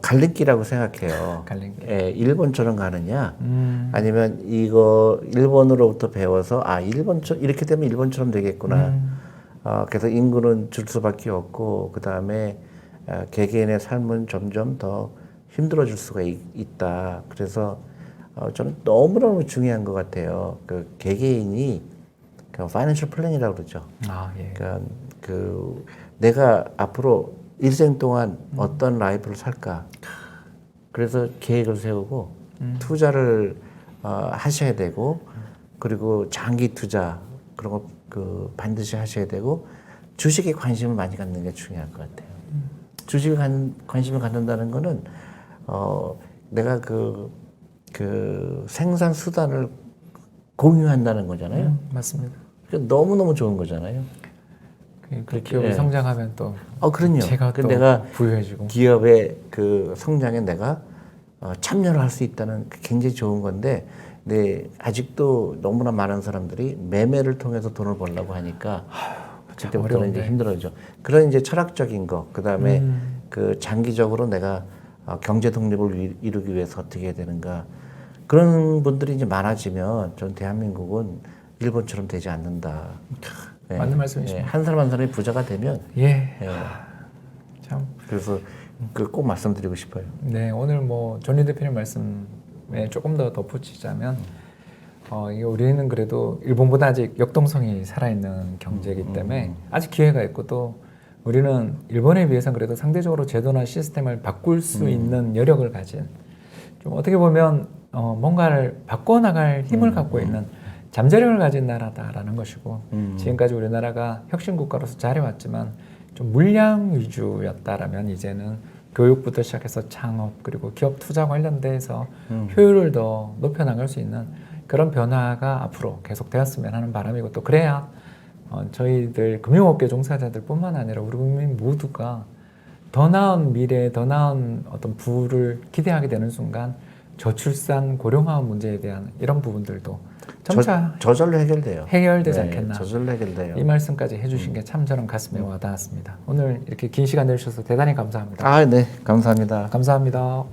[SPEAKER 2] 갈림길이라고 생각해요.
[SPEAKER 1] 갈림길.
[SPEAKER 2] 예, 일본처럼 가느냐, 아니면 이거 일본으로부터 배워서 일본처럼 이렇게 되면 일본처럼 되겠구나. 그래서 인구는 줄 수밖에 없고 그 다음에 개개인의 삶은 점점 더 힘들어질 수가 있다. 그래서 저는 너무너무 중요한 것 같아요. 그 개개인이 그 financial plann이라고 그러죠.
[SPEAKER 1] 예.
[SPEAKER 2] 그러니까 그 내가 앞으로 일생 동안 어떤 라이프를 살까. 그래서 계획을 세우고 투자를 하셔야 되고 그리고 장기 투자 그런 거 그 반드시 하셔야 되고 주식에 관심을 많이 갖는 게 중요할 것 같아요. 주식에 관심을 갖는다는 거는 내가 그 생산 수단을 공유한다는 거잖아요.
[SPEAKER 1] 맞습니다.
[SPEAKER 2] 그러니까 너무너무 좋은 거잖아요.
[SPEAKER 1] 그 기업이 성장하면 또
[SPEAKER 2] 그럼요.
[SPEAKER 1] 제가 또
[SPEAKER 2] 내가
[SPEAKER 1] 부유해지고
[SPEAKER 2] 기업의 그 성장에 내가 참여를 할 수 있다는 게 굉장히 좋은 건데, 네, 아직도 너무나 많은 사람들이 매매를 통해서 돈을 벌려고 하니까 그때부터는 이제 힘들어져. 그런 이제 철학적인 거, 그 다음에 그 장기적으로 내가 경제 독립을 이루기 위해서 어떻게 해야 되는가, 그런 분들이 이제 많아지면 전 대한민국은 일본처럼 되지 않는다. 네.
[SPEAKER 1] 맞는 말씀이십니다.
[SPEAKER 2] 한 사람 한 사람이 부자가 되면
[SPEAKER 1] 참
[SPEAKER 2] 그래서 그 꼭 말씀드리고 싶어요.
[SPEAKER 1] 네, 오늘 뭐 존리 대표님 말씀에 조금 더 덧붙이자면 이게 우리는 그래도 일본보다 아직 역동성이 살아있는 경제이기 때문에 아직 기회가 있고 또 우리는 일본에 비해서는 그래도 상대적으로 제도나 시스템을 바꿀 수 있는 여력을 가진 좀 어떻게 보면 뭔가를 바꿔나갈 힘을 갖고 있는 잠재력을 가진 나라다라는 것이고 지금까지 우리나라가 혁신국가로서 잘해왔지만 좀 물량 위주였다라면 이제는 교육부터 시작해서 창업 그리고 기업 투자 관련돼서 효율을 더 높여나갈 수 있는 그런 변화가 앞으로 계속되었으면 하는 바람이고 또 그래야 저희들 금융업계 종사자들 뿐만 아니라 우리 국민 모두가 더 나은 미래, 더 나은 어떤 부를 기대하게 되는 순간 저출산, 고령화 문제에 대한 이런 부분들도 점차
[SPEAKER 2] 저절로 해결돼요.
[SPEAKER 1] 해결되지 않겠나.
[SPEAKER 2] 저절로 해결돼요.
[SPEAKER 1] 이 말씀까지 해주신 게 참 저는 가슴에 와닿았습니다. 오늘 이렇게 긴 시간 내주셔서 대단히 감사합니다.
[SPEAKER 2] 네, 감사합니다.
[SPEAKER 1] 감사합니다.